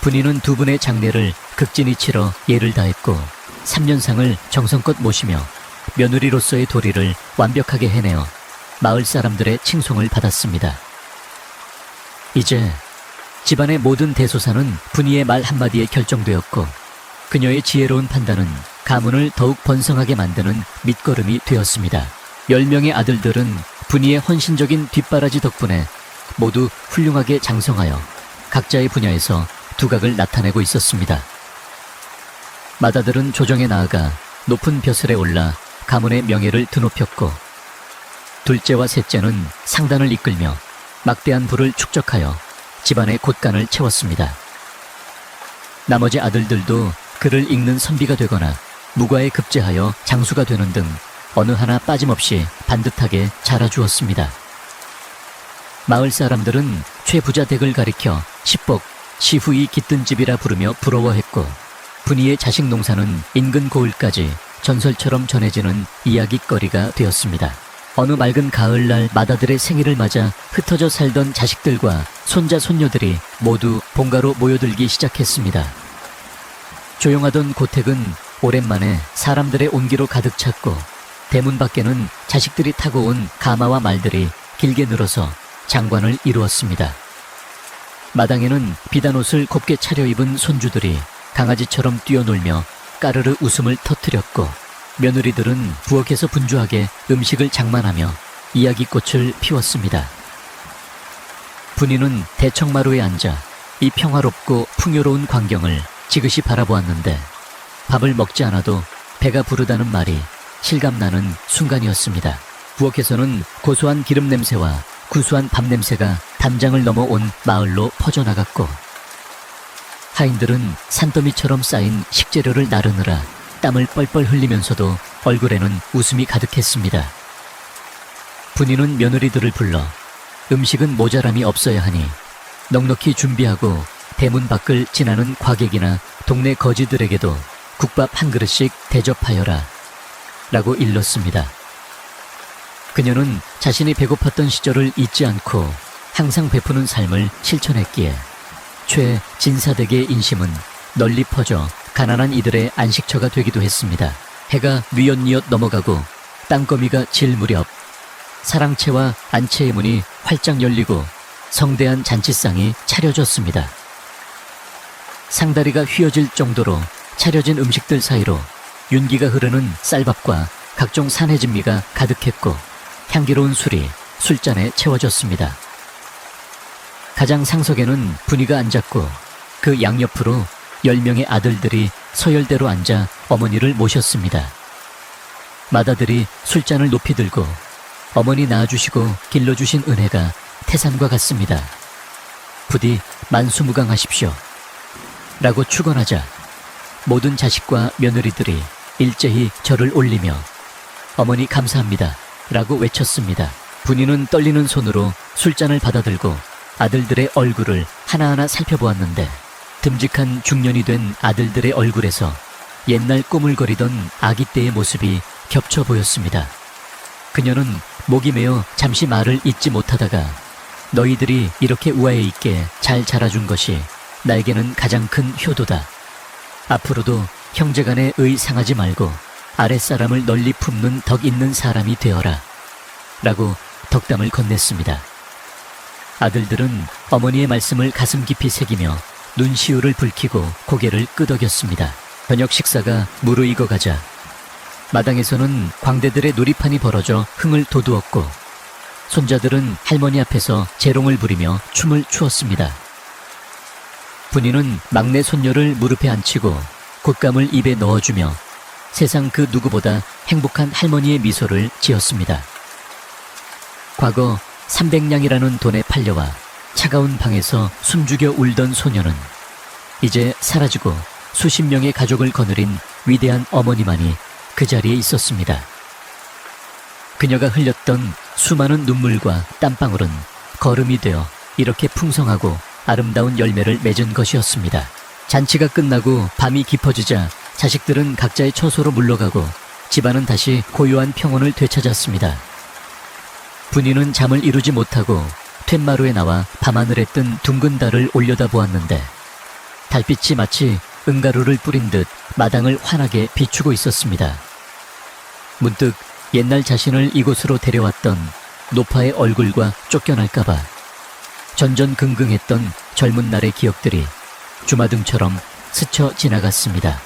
분이는 두 분의 장례를 극진히 치러 예를 다했고 3년상을 정성껏 모시며 며느리로서의 도리를 완벽하게 해내어 마을 사람들의 칭송을 받았습니다. 이제 집안의 모든 대소사는 분이의 말 한마디에 결정되었고 그녀의 지혜로운 판단은 가문을 더욱 번성하게 만드는 밑거름이 되었습니다. 10명의 아들들은 분이의 헌신적인 뒷바라지 덕분에 모두 훌륭하게 장성하여 각자의 분야에서 두각을 나타내고 있었습니다. 맏아들은 조정에 나아가 높은 벼슬에 올라 가문의 명예를 드높였고 둘째와 셋째는 상단을 이끌며 막대한 부를 축적하여 집안의 곳간을 채웠습니다. 나머지 아들들도 글을 읽는 선비가 되거나 무과에 급제하여 장수가 되는 등 어느 하나 빠짐없이 반듯하게 자라주었습니다. 마을 사람들은 최부자 댁을 가리켜 십복, 시후이 깃든 집이라 부르며 부러워했고 분이의 자식 농사는 인근 고을까지 전설처럼 전해지는 이야깃거리가 되었습니다. 어느 맑은 가을날 맏아들의 생일을 맞아 흩어져 살던 자식들과 손자 손녀들이 모두 본가로 모여들기 시작했습니다. 조용하던 고택은 오랜만에 사람들의 온기로 가득 찼고 대문 밖에는 자식들이 타고 온 가마와 말들이 길게 늘어서 장관을 이루었습니다. 마당에는 비단 옷을 곱게 차려입은 손주들이 강아지처럼 뛰어놀며 까르르 웃음을 터뜨렸고 며느리들은 부엌에서 분주하게 음식을 장만하며 이야기꽃을 피웠습니다. 분이는 대청마루에 앉아 이 평화롭고 풍요로운 광경을 지그시 바라보았는데 밥을 먹지 않아도 배가 부르다는 말이 실감나는 순간이었습니다. 부엌에서는 고소한 기름 냄새와 구수한 밥 냄새가 담장을 넘어 온 마을로 퍼져나갔고 하인들은 산더미처럼 쌓인 식재료를 나르느라 땀을 뻘뻘 흘리면서도 얼굴에는 웃음이 가득했습니다. 분이는 며느리들을 불러 음식은 모자람이 없어야 하니 넉넉히 준비하고 대문 밖을 지나는 과객이나 동네 거지들에게도 국밥 한 그릇씩 대접하여라 라고 일렀습니다. 그녀는 자신이 배고팠던 시절을 잊지 않고 항상 베푸는 삶을 실천했기에 최진사댁의 인심은 널리 퍼져 가난한 이들의 안식처가 되기도 했습니다. 해가 뉘엿뉘엿 넘어가고 땅거미가 질 무렵 사랑채와 안채의 문이 활짝 열리고 성대한 잔치상이 차려졌습니다. 상다리가 휘어질 정도로 차려진 음식들 사이로 윤기가 흐르는 쌀밥과 각종 산해진미가 가득했고 향기로운 술이 술잔에 채워졌습니다. 가장 상석에는 분이가 앉았고 그 양옆으로 10명의 아들들이 서열대로 앉아 어머니를 모셨습니다. 맏아들이 술잔을 높이 들고 어머니 낳아주시고 길러주신 은혜가 태산과 같습니다. 부디 만수무강하십시오. 라고 축원하자 모든 자식과 며느리들이 일제히 절을 올리며 어머니 감사합니다. 라고 외쳤습니다. 분이는 떨리는 손으로 술잔을 받아들고 아들들의 얼굴을 하나하나 살펴보았는데 듬직한 중년이 된 아들들의 얼굴에서 옛날 꼬물거리던 아기 때의 모습이 겹쳐 보였습니다. 그녀는 목이 메어 잠시 말을 잇지 못하다가 너희들이 이렇게 우아해 있게 잘 자라준 것이 나에게는 가장 큰 효도다. 앞으로도 형제간에 의 상하지 말고 아랫사람을 널리 품는 덕 있는 사람이 되어라. 라고 덕담을 건넸습니다. 아들들은 어머니의 말씀을 가슴 깊이 새기며 눈시울을 붉히고 고개를 끄덕였습니다. 저녁 식사가 무르익어가자 마당에서는 광대들의 놀이판이 벌어져 흥을 돋우었고 손자들은 할머니 앞에서 재롱을 부리며 춤을 추었습니다. 분이는 막내 손녀를 무릎에 앉히고 곶감을 입에 넣어주며 세상 그 누구보다 행복한 할머니의 미소를 지었습니다. 과거 300냥이라는 돈에 팔려와 차가운 방에서 숨죽여 울던 소녀는 이제 사라지고 수십 명의 가족을 거느린 위대한 어머니만이 그 자리에 있었습니다. 그녀가 흘렸던 수많은 눈물과 땀방울은 거름이 되어 이렇게 풍성하고 아름다운 열매를 맺은 것이었습니다. 잔치가 끝나고 밤이 깊어지자 자식들은 각자의 처소로 물러가고 집안은 다시 고요한 평온을 되찾았습니다. 분이는 잠을 이루지 못하고 툇마루에 나와 밤하늘에 뜬 둥근 달을 올려다보았는데 달빛이 마치 은가루를 뿌린 듯 마당을 환하게 비추고 있었습니다. 문득 옛날 자신을 이곳으로 데려왔던 노파의 얼굴과 쫓겨날까봐 전전긍긍했던 젊은 날의 기억들이 주마등처럼 스쳐 지나갔습니다.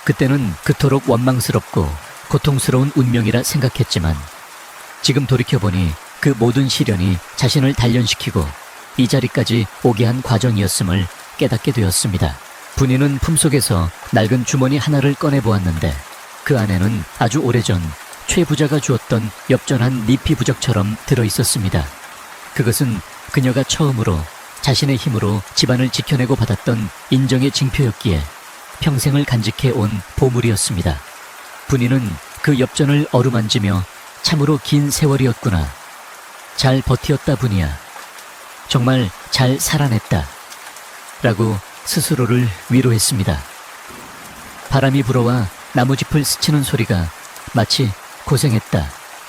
그때는 그토록 원망스럽고 고통스러운 운명이라 생각했지만 지금 돌이켜보니 그 모든 시련이 자신을 단련시키고 이 자리까지 오게 한 과정이었음을 깨닫게 되었습니다. 분이는 품속에서 낡은 주머니 하나를 꺼내보았는데 그 안에는 아주 오래전 최 부자가 주었던 엽전한 니피 부적처럼 들어있었습니다. 그것은 그녀가 처음으로 자신의 힘으로 집안을 지켜내고 받았던 인정의 징표였기에 평생을 간직해 온 보물이었습니다. 분이는 그 엽전을 어루만지며 참으로 긴 세월이었구나. 잘 버티었다 분이야. 정말 잘 살아냈다. 라고 스스로를 위로했습니다. 바람이 불어와 나무짚을 스치는 소리가 마치 고생했다.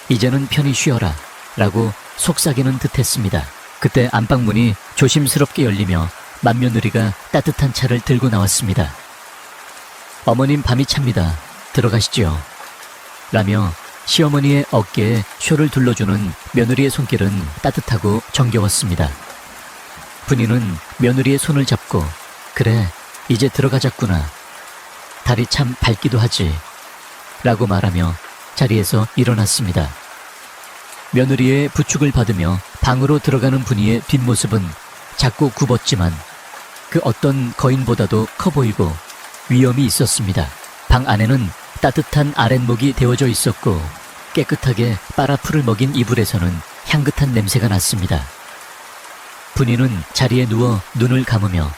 이제는 편히 쉬어라. 라고 속삭이는 듯했습니다. 그때 안방문이 조심스럽게 열리며 맏며느리가 따뜻한 차를 들고 나왔습니다. 어머님 밤이 찹니다. 들어가시지요. 라며 시어머니의 어깨에 쇼를 둘러주는 며느리의 손길은 따뜻하고 정겨웠습니다. 분이는 며느리의 손을 잡고 그래 이제 들어가자꾸나. 달이 참 밝기도 하지. 라고 말하며 자리에서 일어났습니다. 며느리의 부축을 받으며 방으로 들어가는 분이의 뒷모습은 작고 굽었지만 그 어떤 거인보다도 커 보이고 위엄이 있었습니다. 방 안에는 따뜻한 아랫목이 데워져 있었고 깨끗하게 빠라풀을 먹인 이불에서는 향긋한 냄새가 났습니다. 분이는 자리에 누워 눈을 감으며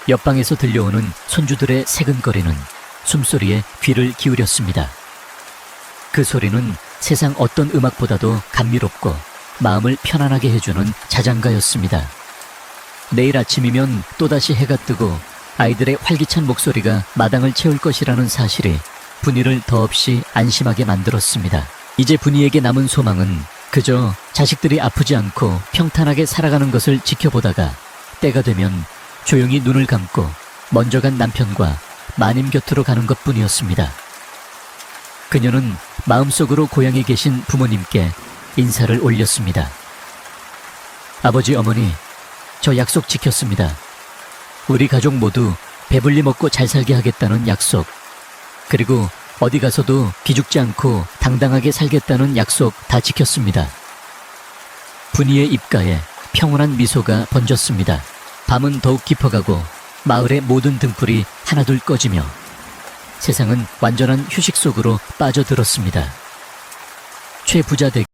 옆방에서 들려오는 손주들의 새근거리는 숨소리에 귀를 기울였습니다. 그 소리는 세상 어떤 음악보다도 감미롭고 마음을 편안하게 해주는 자장가였습니다. 내일 아침이면 또다시 해가 뜨고 아이들의 활기찬 목소리가 마당을 채울 것이라는 사실이 분이를 더없이 안심하게 만들었습니다. 이제 분이에게 남은 소망은 그저 자식들이 아프지 않고 평탄하게 살아가는 것을 지켜보다가 때가 되면 조용히 눈을 감고 먼저 간 남편과 마님 곁으로 가는 것뿐이었습니다. 그녀는 마음속으로 고향에 계신 부모님께 인사를 올렸습니다. 아버지, 어머니, 저 약속 지켰습니다. 우리 가족 모두 배불리 먹고 잘 살게 하겠다는 약속, 그리고 어디 가서도 기죽지 않고 당당하게 살겠다는 약속 다 지켰습니다. 분이의 입가에 평온한 미소가 번졌습니다. 밤은 더욱 깊어가고 마을의 모든 등불이 하나둘 꺼지며 세상은 완전한 휴식 속으로 빠져들었습니다. 최 부자 댁